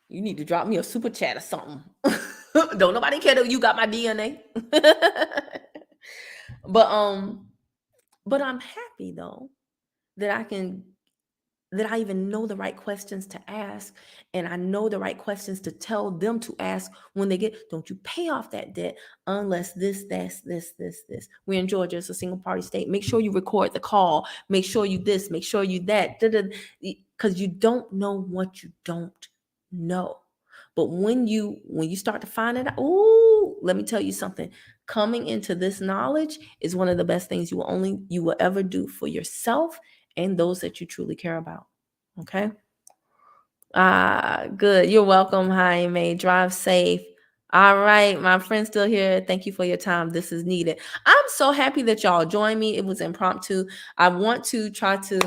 "You need to drop me a super chat or something." Don't nobody care that you got my DNA. but but I'm happy though that I even know the right questions to ask, and I know the right questions to tell them to ask when they get, don't you pay off that debt unless this. We're in Georgia, it's a single party state. Make sure you record the call. Make sure you this, make sure you that. Because you don't know what you don't know. But when you start to find it out, oh, let me tell you something. Coming into this knowledge is one of the best things you will ever do for yourself and those that you truly care about. Okay. Good. You're welcome, Jaime. Drive safe. All right, my friend's still here. Thank you for your time. This is needed. I'm so happy that y'all joined me. It was impromptu. I want to try to,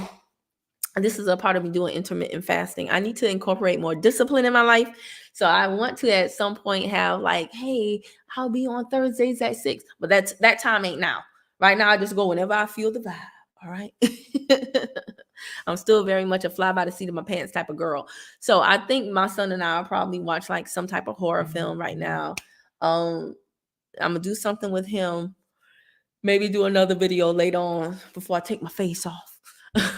this is a part of me doing intermittent fasting. I need to incorporate more discipline in my life. So I want to at some point have like, hey, I'll be on Thursdays at 6. But that time ain't now. Right now, I just go whenever I feel the vibe. All right. I'm still very much a fly by the seat of my pants type of girl. So I think my son and I will probably watch like some type of horror film right now. I'm gonna do something with him. Maybe do another video later on before I take my face off.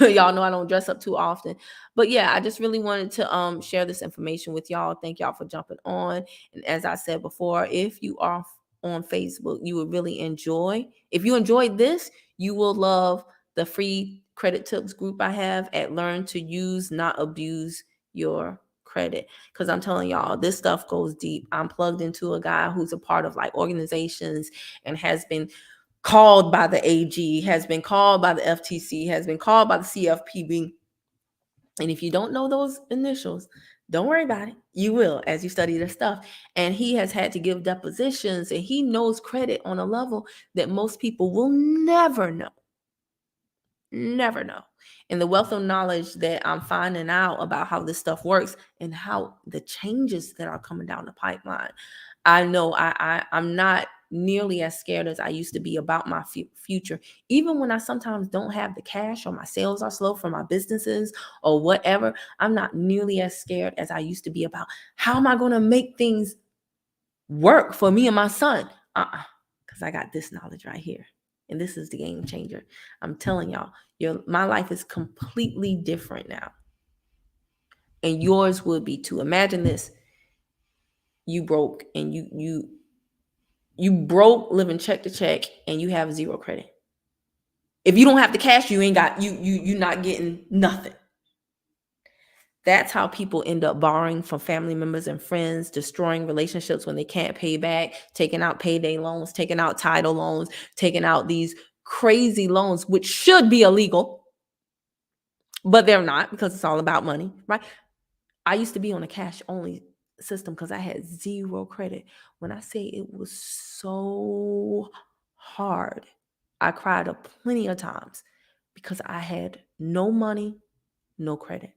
Y'all know I don't dress up too often. But yeah, I just really wanted to share this information with y'all. Thank y'all for jumping on. And as I said before, if you are on Facebook, you would really enjoy. If you enjoyed this, you will love the free credit tips group I have at Learn to Use, Not Abuse Your credit, because I'm telling y'all, this stuff goes deep. I'm plugged into a guy who's a part of like organizations and has been called by the AG, has been called by the FTC, has been called by the CFPB. And if you don't know those initials, don't worry about it. You will as you study this stuff. And he has had to give depositions, and he knows credit on a level that most people will never know. Never know. And the wealth of knowledge that I'm finding out about how this stuff works and how the changes that are coming down the pipeline, I know I'm not nearly as scared as I used to be about my future. Even when I sometimes don't have the cash, or my sales are slow for my businesses or whatever, I'm not nearly as scared as I used to be about how am I going to make things work for me and my son. Because I got this knowledge right here. And this is the game changer. I'm telling y'all, my life is completely different now. And yours would be too. Imagine this. You broke, and you broke living check to check, and you have zero credit. If you don't have the cash, you ain't got you're not getting nothing. That's how people end up borrowing from family members and friends, destroying relationships when they can't pay back, taking out payday loans, taking out title loans, taking out these crazy loans, which should be illegal, but they're not, because it's all about money, right? I used to be on a cash only system because I had zero credit. When I say it was so hard, I cried plenty of times because I had no money, no credit.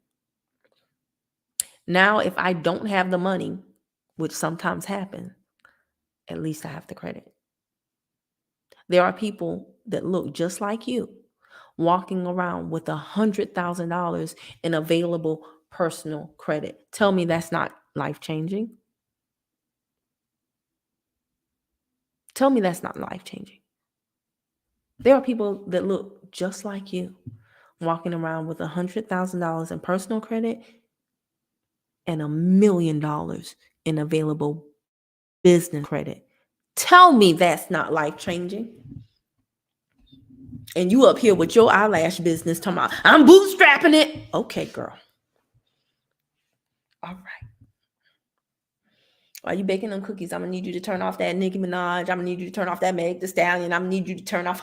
Now, if I don't have the money, which sometimes happens, at least I have the credit. There are people that look just like you walking around with $100,000 in available personal credit. Tell me that's not life-changing. Tell me that's not life-changing. There are people that look just like you walking around with $100,000 in personal credit and $1 million in available business credit. Tell me that's not life-changing. And you up here with your eyelash business talking about, I'm bootstrapping it. Okay, girl. All right. While you baking them cookies, I'm going to need you to turn off that Nicki Minaj. I'm going to need you to turn off that Meg Thee Stallion. I'm going to need you to turn off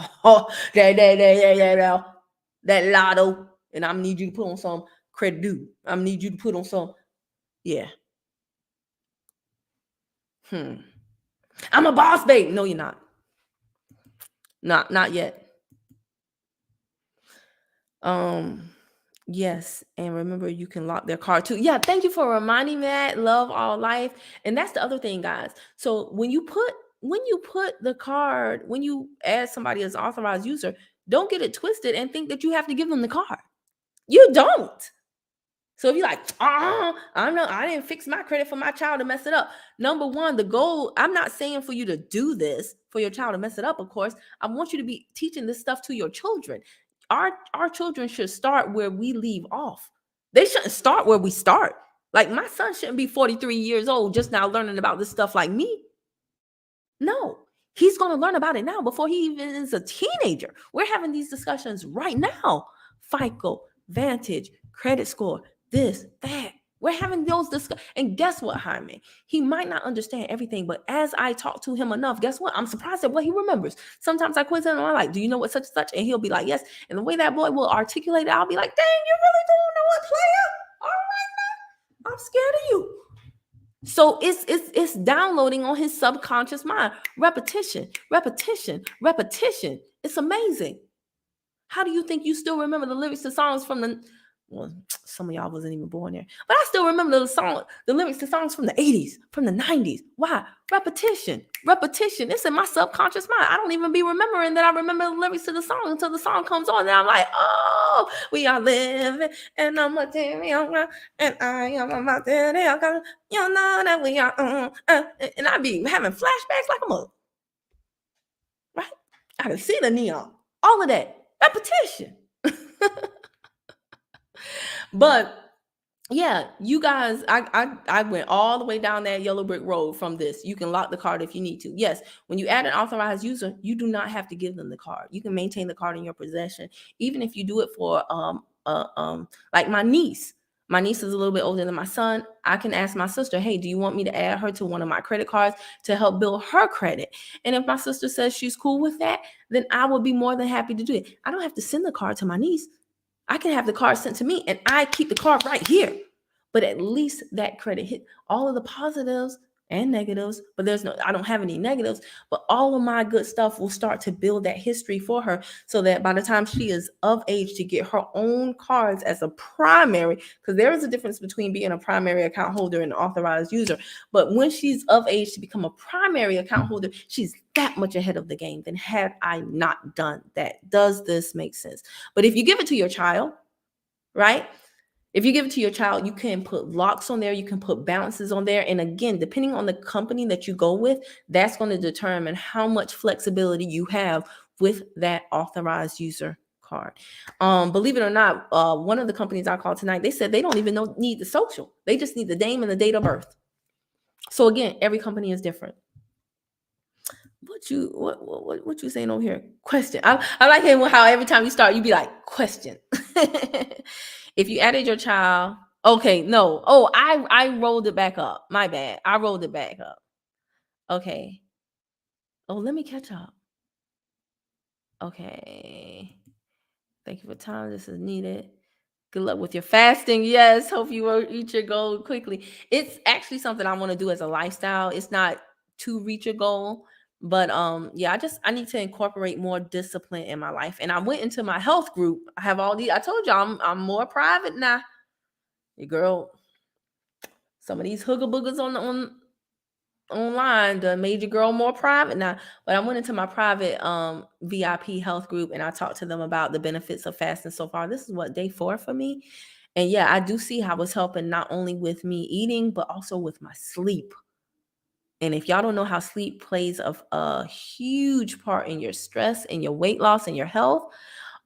that Lotto. And I'm going to need you to put on some Credit Due. I'm going to need you to put on some, yeah. I'm a boss, babe. No, you're not. Not yet. Yes, and remember, you can lock their card too. Yeah, thank you for reminding me that. Love all life. And that's the other thing, guys. So when you put the card, when you add somebody as authorized user, don't get it twisted and think that you have to give them the card. You don't. So if you're like, I didn't fix my credit for my child to mess it up. Number one, the goal, I'm not saying for you to do this for your child to mess it up, of course. I want you to be teaching this stuff to your children. Our children should start where we leave off. They shouldn't start where we start. Like, my son shouldn't be 43 years old just now learning about this stuff like me. No, he's going to learn about it now before he even is a teenager. We're having these discussions right now. FICO, Vantage, credit score, this, that. We're having those discussions. And guess what, Jaime? He might not understand everything, but as I talk to him enough, guess what? I'm surprised at what he remembers. Sometimes I quiz him and I'm like, do you know what such and such? And he'll be like, yes. And the way that boy will articulate it, I'll be like, dang, you really don't know what, player? All right, now. I'm scared of you. So it's downloading on his subconscious mind. Repetition. It's amazing. How do you think you still remember the lyrics to songs from the, well, some of y'all wasn't even born there, but I still remember the lyrics to songs from the 80s, from the 90s. Why? Repetition. It's in my subconscious mind. I don't even be remembering that I remember the lyrics to the song until the song comes on. And I'm like, oh, we are living and I'm a material and I am a material. You know that we are, and I be having flashbacks like a mother. Right? I can see the neon, all of that. Repetition. But yeah, you guys, I went all the way down that yellow brick road from this. You can lock the card if you need to. Yes, when you add an authorized user, you do not have to give them the card. You can maintain the card in your possession, even if you do it for like my niece. My niece is a little bit older than my son. I can ask my sister, hey, do you want me to add her to one of my credit cards to help build her credit? And if my sister says she's cool with that, then I will be more than happy to do it. I don't have to send the card to my niece. I can have the card sent to me and I keep the card right here. But at least that credit hit all of the positives and negatives, but I don't have any negatives, but all of my good stuff will start to build that history for her so that by the time she is of age to get her own cards as a primary, because there is a difference between being a primary account holder and an authorized user. But when she's of age to become a primary account holder, she's that much ahead of the game than had I not done that. Does this make sense? But if you give it to your child, right? If you give it to your child, you can put locks on there, you can put balances on there. And again, depending on the company that you go with, that's going to determine how much flexibility you have with that authorized user card. Believe it or not, one of the companies I called tonight, they said they don't even need the social. They just need the name and the date of birth. So again, every company is different. What you saying over here? Question. I like it how every time you start, you be like, question. If you added your child, okay, no. Oh, I rolled it back up. My bad. I rolled it back up. Okay. Oh, let me catch up. Okay. Thank you for time. This is needed. Good luck with your fasting. Yes. Hope you will reach your goal quickly. It's actually something I want to do as a lifestyle. It's not to reach a goal, but yeah, I need to incorporate more discipline in my life. And I went into my health group. I have all these. I told y'all I'm more private now. Your girl, some of these hooga boogers online done made your girl more private now. But I went into my private VIP health group and I talked to them about the benefits of fasting so far. This is what, day 4 for me. And yeah, I do see how it's helping not only with me eating, but also with my sleep. And if y'all don't know how sleep plays a huge part in your stress and your weight loss and your health,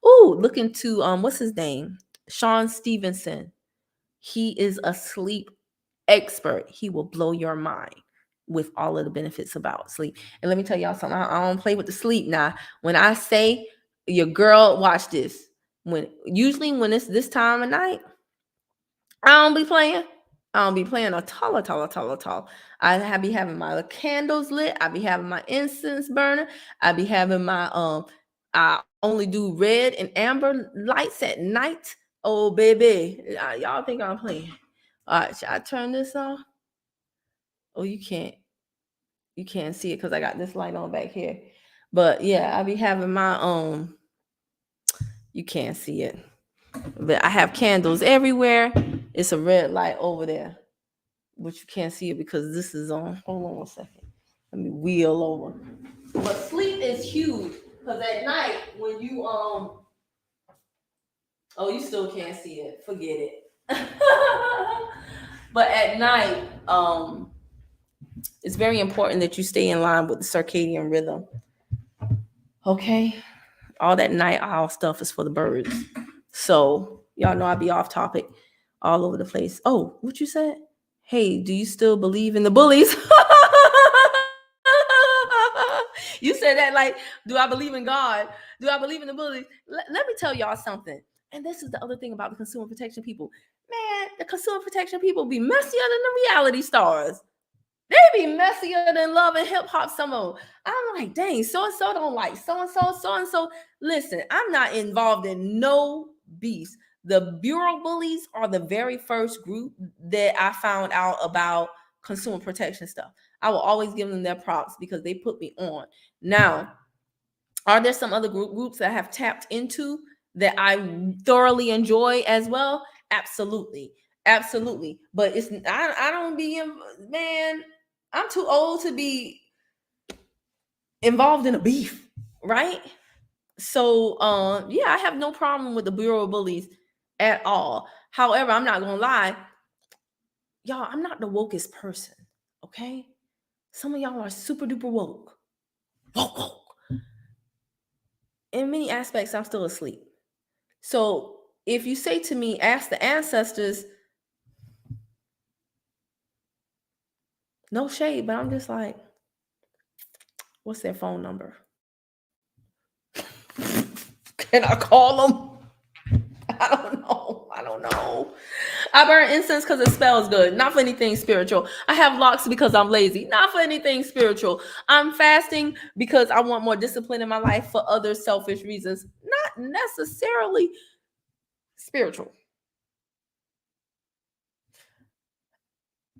look into what's his name? Sean Stevenson. He is a sleep expert. He will blow your mind with all of the benefits about sleep. And let me tell y'all something. I don't play with the sleep now. When I say your girl, watch this. Usually when it's this time of night, I don't be playing. I don't be playing at all. I be having my candles lit. I be having my incense burner. I be having my I only do red and amber lights at night. Oh baby, y'all think I'm playing? All right, should I turn this off? Oh, you can't see it because I got this light on back here. But yeah, I be having my you can't see it. But I have candles everywhere. It's a red light over there. But you can't see it because this is on. Hold on 1 second. Let me wheel over. But sleep is huge. Because at night when you you still can't see it. Forget it. But at night, it's very important that you stay in line with the circadian rhythm. Okay? All that night owl stuff is for the birds. So y'all know I be off topic all over the place. Oh, what you said? Hey, do you still believe in the bullies? You said that like, do I believe in God? Do I believe in the bullies? Let me tell y'all something. And this is the other thing about the consumer protection people. Man, the consumer protection people be messier than the reality stars. They be messier than love and hip hop. Some of them. I'm like, dang, so and so don't like so and so, so and so. Listen, I'm not involved in no beefs. The bureau bullies are the very first group that I found out about consumer protection stuff. I will always give them their props because they put me on. Now, are there some other groups that I have tapped into that I thoroughly enjoy as well? Absolutely. Absolutely. But I don't be man, I'm too old to be involved in a beef, right? So yeah, I have no problem with the bureau of bullies at all. However, I'm not gonna lie, y'all, I'm not the wokest person. Okay. Some of y'all are super duper woke. Woke. In many aspects, I'm still asleep. So if you say to me, ask the ancestors, no shade, but I'm just like, what's their phone number? Can I call them? I don't know. I don't know. I burn incense because it smells good, not for anything spiritual. I have locks because I'm lazy, not for anything spiritual. I'm fasting because I want more discipline in my life for other selfish reasons, not necessarily spiritual.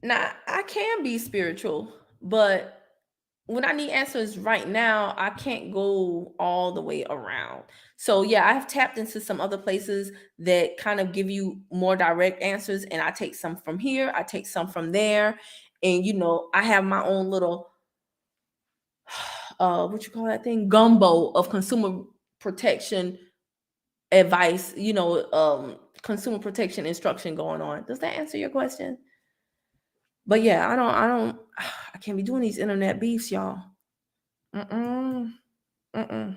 Now, I can be spiritual, but when I need answers right now, I can't go all the way around. So yeah, I have tapped into some other places that kind of give you more direct answers, and I take some from here, I take some from there, and I have my own little what you call that thing, gumbo of consumer protection advice, consumer protection instruction going on. Does that answer your question? But yeah, I can't be doing these internet beefs, y'all. Mm-mm. Mm-mm.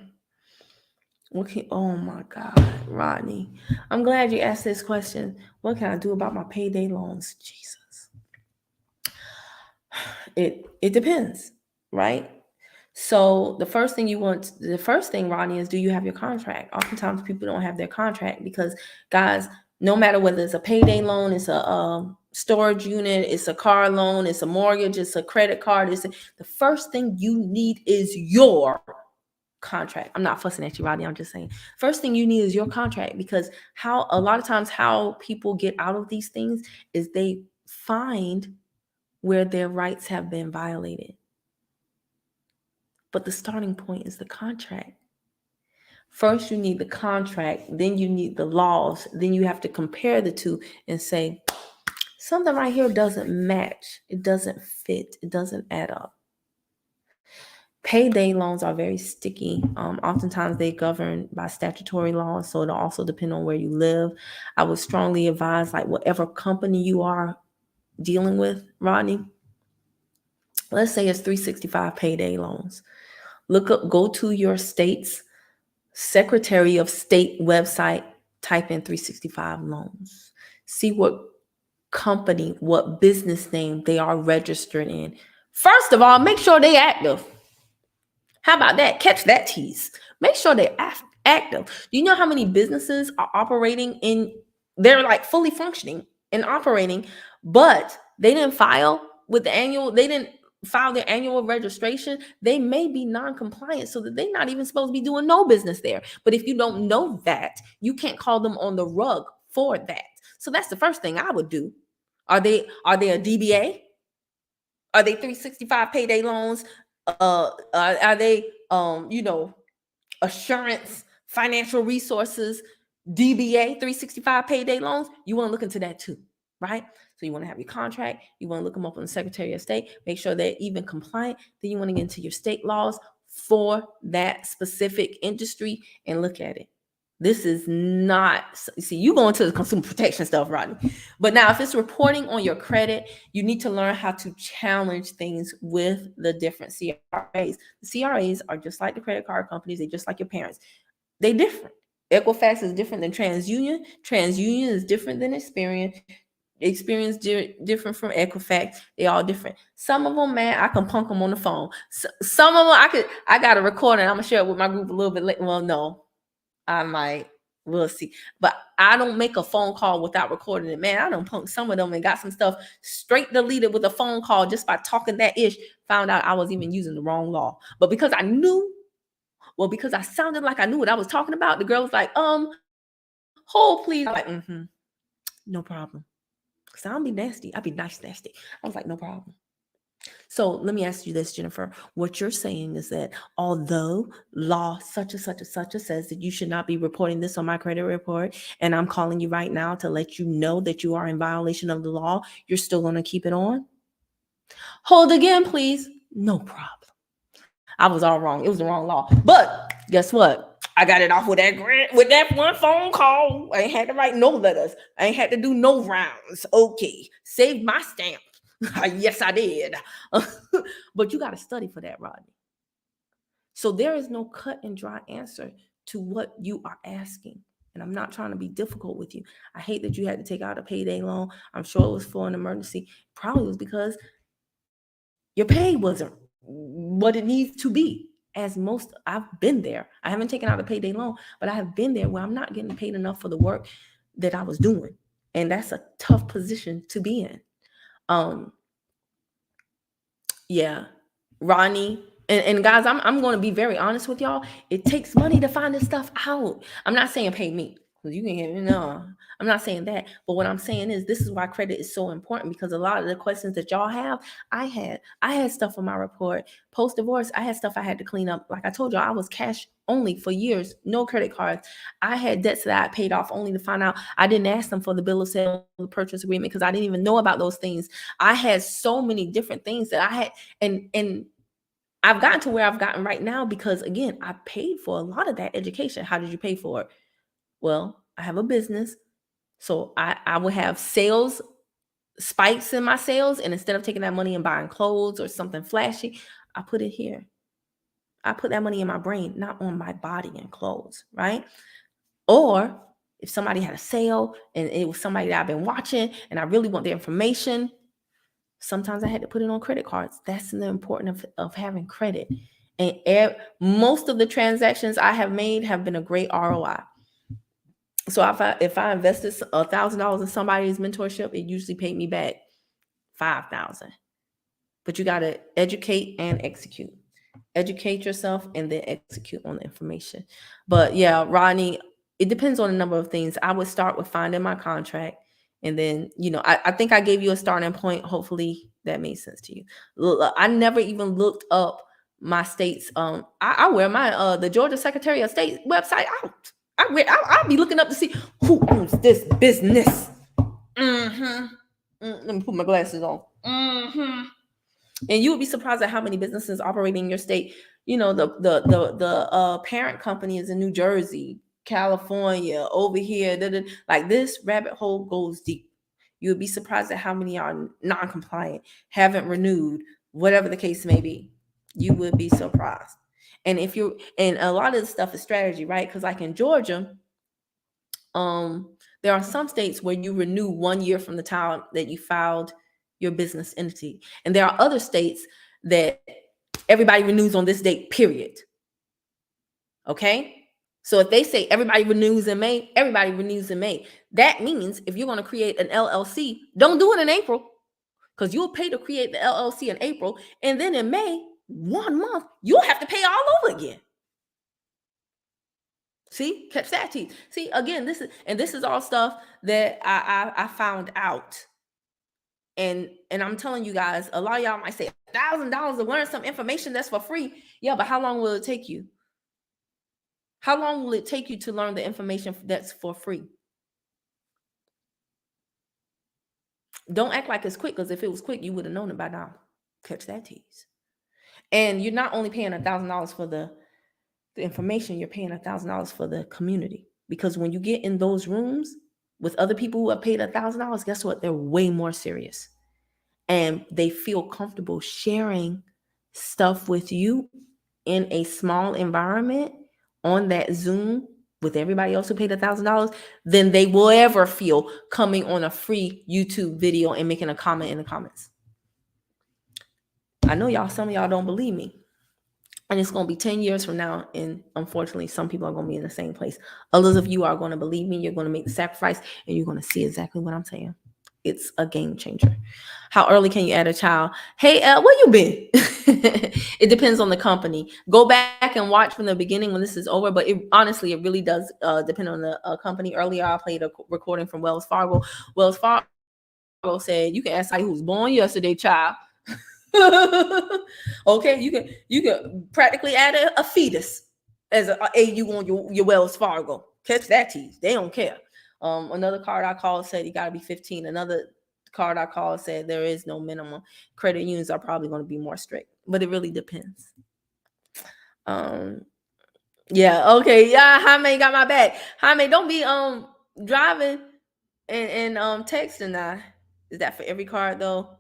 Okay. Oh my God, Rodney. I'm glad you asked this question. What can I do about my payday loans? Jesus. It depends, right? So the first thing, Rodney, is, do you have your contract? Oftentimes people don't have their contract because, guys, no matter whether it's a payday loan, it's a storage unit, it's a car loan, it's a mortgage, it's a credit card, the first thing you need is your contract. I'm not fussing at you, Rodney. I'm just saying, first thing you need is your contract, because how a lot of times how people get out of these things is they find where their rights have been violated. But the starting point is the contract. First, you need the contract, then you need the laws, then you have to compare the two and say, something right here doesn't match, it doesn't fit, it doesn't add up. Payday loans are very sticky. Oftentimes they govern by statutory laws, so it'll also depend on where you live. I would strongly advise, like, whatever company you are dealing with, Rodney, let's say it's 365 payday loans. Go to your state's Secretary of State website, type in 365 loans. See what company, what business name they are registered in. First of all, make sure they active. How about that? Catch that tease. Make sure they're active. Do you know how many businesses are operating they're like fully functioning and operating, but they didn't file they didn't file their annual registration. They may be non-compliant, so that they're not even supposed to be doing no business there. But if you don't know that, you can't call them on the rug for that. So that's the first thing I would do. Are they a DBA? Are they 365 payday loans? Are they assurance financial resources, DBA, 365 payday loans? You want to look into that too, right? So you want to have your contract, you want to look them up on the Secretary of State, make sure they're even compliant. Then you want to get into your state laws for that specific industry and look at it. This is not, see, you go into the consumer protection stuff, Rodney. But now, if it's reporting on your credit, you need to learn how to challenge things with the different CRAs. The CRAs are just like the credit card companies. They're just like your parents. They're different. Equifax is different than TransUnion. TransUnion is different than Experian. Experience different from Equifax. They all different. Some of them, man, I can punk them on the phone. Some of them, I got a recording. I'm gonna share it with my group a little bit later. Well, no, I might. We'll see. But I don't make a phone call without recording it. Man, I don't punk some of them and got some stuff straight deleted with a phone call just by talking that ish. Found out I was even using the wrong law. But because because I sounded like I knew what I was talking about, the girl was like, hold please. I'm like, no problem. Because I don't be nasty. I be nice nasty. I was like, no problem. So let me ask you this, Jennifer. What you're saying is that although law such and such and such says that you should not be reporting this on my credit report, and I'm calling you right now to let you know that you are in violation of the law, you're still going to keep it on? Hold again, please. No problem. I was all wrong. It was the wrong law. But guess what? I got it off with that one phone call. I ain't had to write no letters. I ain't had to do no rounds. Okay. Saved my stamp. Yes, I did. But you got to study for that, Rodney. So there is no cut and dry answer to what you are asking. And I'm not trying to be difficult with you. I hate that you had to take out a payday loan. I'm sure it was for an emergency. Probably was because your pay wasn't what it needs to be. I've been there. I haven't taken out a payday loan, but I have been there where I'm not getting paid enough for the work that I was doing. And that's a tough position to be in. Yeah, Ronnie. And guys, I'm going to be very honest with y'all. It takes money to find this stuff out. I'm not saying pay me, because you can hear me. No, I'm not saying that. But what I'm saying is this is why credit is so important, because a lot of the questions that y'all have, I had stuff on my report. Post-divorce, I had stuff I had to clean up. Like I told y'all, I was cash only for years, no credit cards. I had debts that I paid off only to find out I didn't ask them for the bill of sale, the purchase agreement, because I didn't even know about those things. I had so many different things that I had, and I've gotten to where I've gotten right now because, again, I paid for a lot of that education. How did you pay for it? Well, I have a business, so I will have sales spikes in my sales, and instead of taking that money and buying clothes or something flashy, I put it here. I put that money in my brain, not on my body and clothes, right? Or if somebody had a sale and it was somebody that I've been watching and I really want the information, sometimes I had to put it on credit cards. That's the importance of having credit. And most of the transactions I have made have been a great ROI. So if I invested $1,000 in somebody's mentorship, it usually paid me back $5,000. But you got to educate and execute. Educate yourself and then execute on the information. But yeah, Rodney, it depends on a number of things. I would start with finding my contract. And then, I think I gave you a starting point. Hopefully that made sense to you. Look, I never even looked up my state's. I wear my the Georgia Secretary of State website out. I'll be looking up to see who owns this business. Let me put my glasses on. And you would be surprised at how many businesses operate in your state. The parent company is in New Jersey, California, over here. Like, this rabbit hole goes deep. You would be surprised at how many are non-compliant, haven't renewed, whatever the case may be. You would be surprised. And a lot of the stuff is strategy, right? Because like in Georgia, there are some states where you renew 1 year from the time that you filed your business entity. And there are other states that everybody renews on this date, period. Okay? So if they say everybody renews in May, everybody renews in May. That means if you're going to create an LLC, don't do it in April, because you'll pay to create the LLC in April. And then in May, 1 month, you'll have to pay all over again. See, catch that teeth. See, again, this is all stuff that I found out. And I'm telling you guys, a lot of y'all might say $1,000 to learn some information that's for free. Yeah, but how long will it take you? How long will it take you to learn the information that's for free? Don't act like it's quick, because if it was quick, you would have known it by now. Catch that tease. And you're not only paying $1,000 for the information, you're paying $1,000 for the community. Because when you get in those rooms with other people who have paid $1,000, guess what? They're way more serious. And they feel comfortable sharing stuff with you in a small environment on that Zoom with everybody else who paid $1,000 than they will ever feel coming on a free YouTube video and making a comment in the comments. I know some of y'all don't believe me. And it's going to be 10 years from now. And unfortunately, some people are going to be in the same place. Others of you are going to believe me. You're going to make the sacrifice and you're going to see exactly what I'm saying. It's a game changer. How early can you add a child? Hey, where you been? It depends on the company. Go back and watch from the beginning when this is over. But honestly, it really does depend on the company. Earlier, I played a recording from Wells Fargo. Wells Fargo said, you can ask somebody who was born yesterday, child. Okay, you can practically add a fetus as a AU on your Wells Fargo. Catch that tease. They don't care. Another card I called said you got to be 15. Another card I called said there is no minimum. Credit unions are probably going to be more strict, but it really depends. Yeah, okay. Yeah, Jaime got my back. Jaime, don't be driving and texting now. Is that for every card though?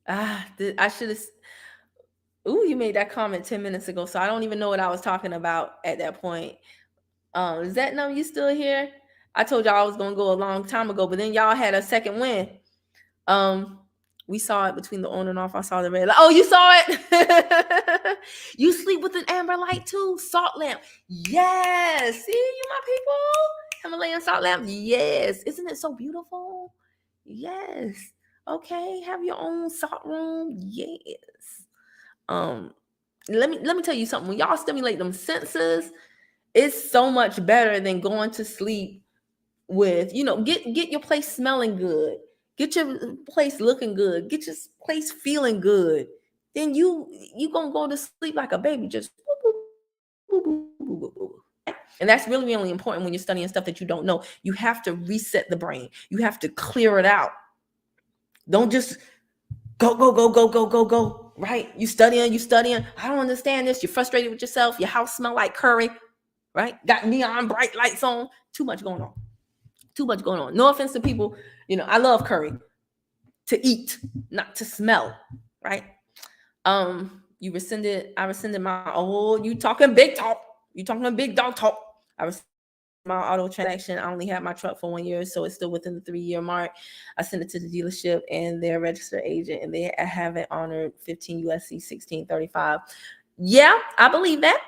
I should have. Ooh, you made that comment 10 minutes ago, so I don't even know what I was talking about at that point. Is that number you still here? I told y'all I was gonna go a long time ago, but then y'all had a second win. We saw it between the on and off. I saw the red light. Oh, you saw it. You sleep with an amber light too. Salt lamp. Yes. See, you my people. Himalayan salt lamp. Yes. Isn't it so beautiful? Yes. Okay. Have your own salt room. Yes. Let me tell you something. When y'all stimulate them senses, it's so much better than going to sleep with, get your place smelling good, get your place looking good, get your place feeling good. Then you gonna go to sleep like a baby, just and that's really really important when you're studying stuff that you don't know. You have to reset the brain. You have to clear it out. Don't just go go go go go go go. Right? You studying. I don't understand this. You're frustrated with yourself. Your house smell like curry. Right? Got neon bright lights on. Too much going on. No offense to people, I love curry to eat, not to smell, right? I rescinded my you talking big talk. You talking big dog talk. I rescinded my auto transaction. I only had my truck for 1 year, so it's still within the 3-year mark. I sent it to the dealership and their registered agent, and they haven't honored 15 USC 1635. Yeah, I believe that.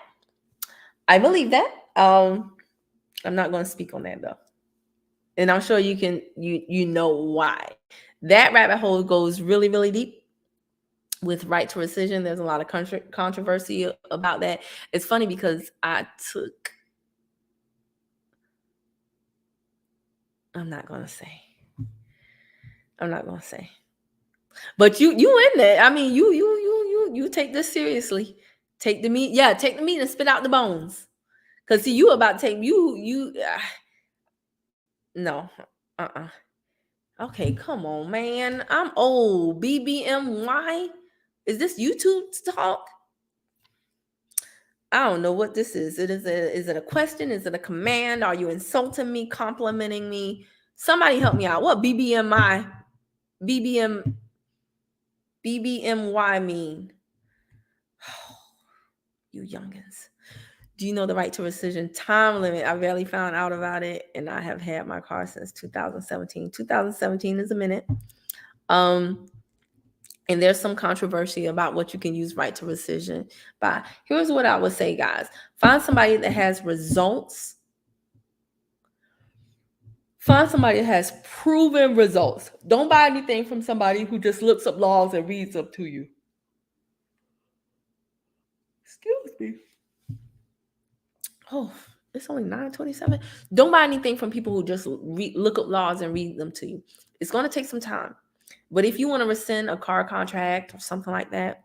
I'm not going to speak on that though. And I'm sure you know why. That rabbit hole goes really, really deep with right to rescission. There's a lot of controversy about that. It's funny because I'm not going to say. But you in there. I mean, you take this seriously. Take the meat and spit out the bones. Cause see, you about to take no. Okay, come on, man. I'm old. BBMY? Is this YouTube talk? I don't know what this is. Is it a question? Is it a command? Are you insulting me, complimenting me? Somebody help me out. What BBMY mean? You youngins. Do you know the right to rescission time limit? I barely found out about it, and I have had my car since 2017. 2017 is a minute. And there's some controversy about what you can use right to rescission by. Here's what I would say, guys. Find somebody that has results. Find somebody that has proven results. Don't buy anything from somebody who just looks up laws and reads up to you. Excuse me. Oh, it's only 9:27. Don't buy anything from people who just look up laws and read them to you. It's going to take some time. But if you want to rescind a car contract or something like that,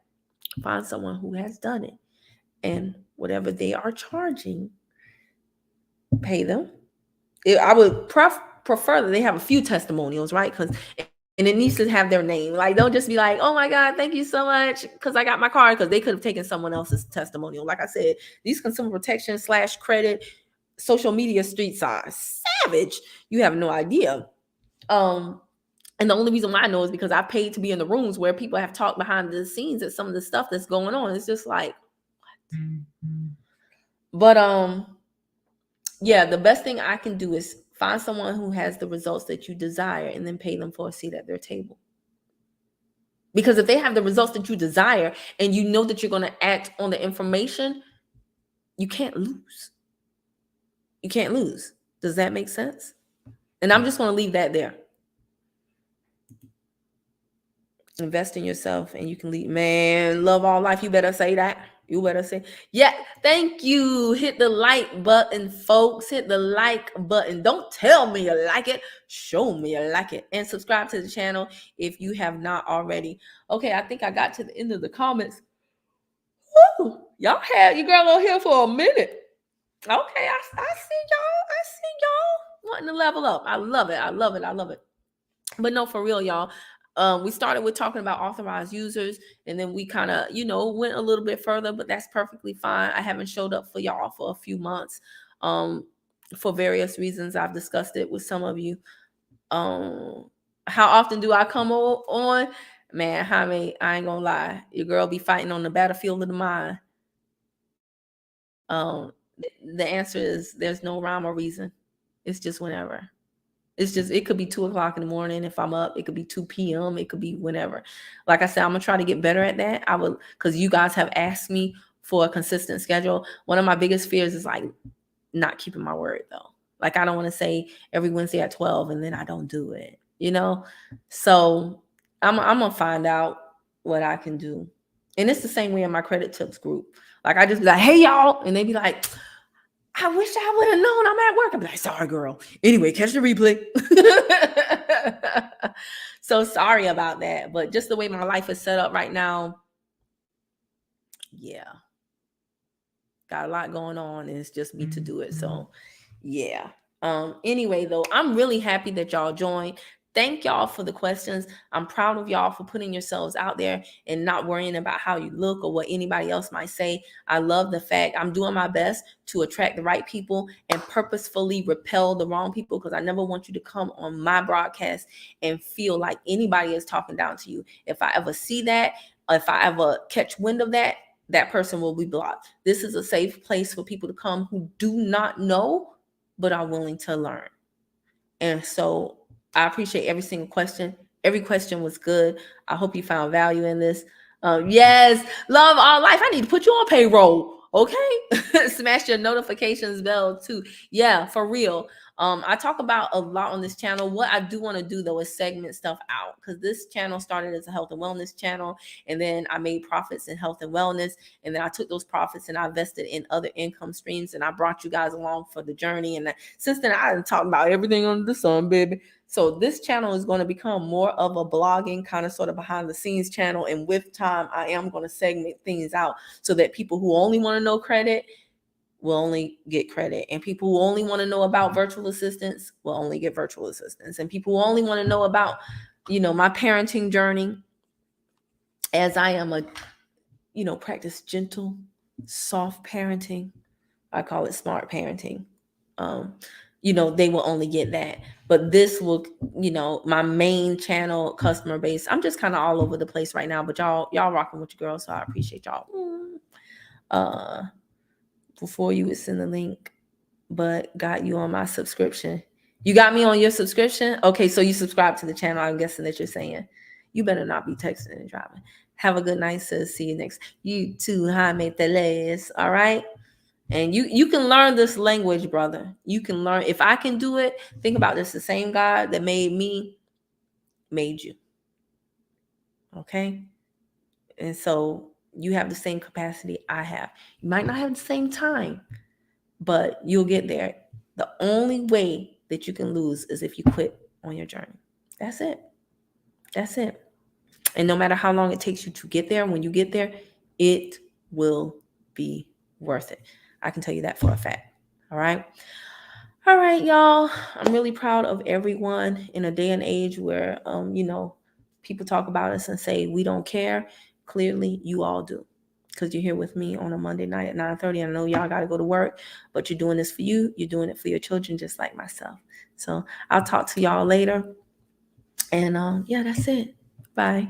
find someone who has done it. And whatever they are charging, pay them. I would prefer that they have a few testimonials, right? And it needs to have their name. Like, don't just be like, oh my God, thank you so much because I got my car, because they could have taken someone else's testimonial. Like I said, these consumer protection / credit social media streets are savage. You have no idea. And the only reason why I know is because I paid to be in the rooms where people have talked behind the scenes at some of the stuff that's going on. It's just like, what? Mm-hmm. But yeah, the best thing I can do is find someone who has the results that you desire and then pay them for a seat at their table. Because if they have the results that you desire and you know that you're going to act on the information, you can't lose. You can't lose. Does that make sense? And I'm just going to leave that there. Invest in yourself and you can lead. Man, love all life. You better say that. You better say, yeah, thank you. Hit the like button, folks. Hit the like button. Don't tell me you like it. Show me you like it. And subscribe to the channel if you have not already. Okay, I think I got to the end of the comments. Woo, y'all had your girl on here for a minute. Okay, I see y'all wanting to level up. I love it. But no, for real, y'all. We started with talking about authorized users, and then we kind of, went a little bit further, but that's perfectly fine. I haven't showed up for y'all for a few months for various reasons. I've discussed it with some of you. How often do I come on? Man, Jaime, I ain't gonna lie. Your girl be fighting on the battlefield of the mind. The answer is there's no rhyme or reason. It's just whenever. It could be 2:00 in the morning if I'm up. It could be 2 p.m. It could be whenever. Like I said, I'm going to try to get better at that. Because you guys have asked me for a consistent schedule. One of my biggest fears is like not keeping my word though. Like, I don't want to say every Wednesday at 12 and then I don't do it, you know? So I'm going to find out what I can do. And it's the same way in my credit tips group. Like, I just be like, hey, y'all. And they be like, I wish I would have known I'm at work. I'm like, sorry, girl. Anyway, catch the replay. So sorry about that. But just the way my life is set up right now, yeah. Got a lot going on, and it's just me to do it. So yeah. Anyway, though, I'm really happy that y'all joined. Thank y'all for the questions. I'm proud of y'all for putting yourselves out there and not worrying about how you look or what anybody else might say. I love the fact I'm doing my best to attract the right people and purposefully repel the wrong people, because I never want you to come on my broadcast and feel like anybody is talking down to you. If I ever see that, if I ever catch wind of that, that person will be blocked. This is a safe place for people to come who do not know but are willing to learn. And so I appreciate every single question. Every question was good. I hope you found value in this. Yes, love all life. I need to put you on payroll. Okay. Smash your notifications bell too. Yeah, for real. I talk about a lot on this channel. What I do want to do though is segment stuff out, because this channel started as a health and wellness channel, and then I made profits in health and wellness, and then I took those profits and I invested in other income streams, and I brought you guys along for the journey. And since then, I didn't talk about everything under the sun, baby. So this channel is going to become more of a blogging kind of sort of behind the scenes channel, and with time, I am going to segment things out so that people who only want to know credit will only get credit, and people who only want to know about virtual assistants will only get virtual assistants, and people who only want to know about, my parenting journey, as I am a, practice gentle, soft parenting. I call it smart parenting. They will only get that. But this will, my main channel customer base. I'm just kind of all over the place right now, but y'all rocking with your girl, so I appreciate y'all. Before you would send the link, but got you on my subscription. You got me on your subscription? Okay, so you subscribe to the channel. I'm guessing that you're saying. You better not be texting and driving. Have a good night, sis. See you next. You too, Jaime Teles. All right? And you can learn this language, brother. You can learn. If I can do it, think about this. The same God that made me made you. Okay? And so you have the same capacity I have. You might not have the same time, but you'll get there. The only way that you can lose is if you quit on your journey. That's it. That's it. And no matter how long it takes you to get there, when you get there, it will be worth it. I can tell you that for a fact. All right. All right, y'all. I'm really proud of everyone in a day and age where, people talk about us and say we don't care. Clearly, you all do, because you're here with me on a Monday night at 9:30. I know y'all got to go to work, but you're doing this for you. You're doing it for your children, just like myself. So I'll talk to y'all later. And yeah, that's it. Bye.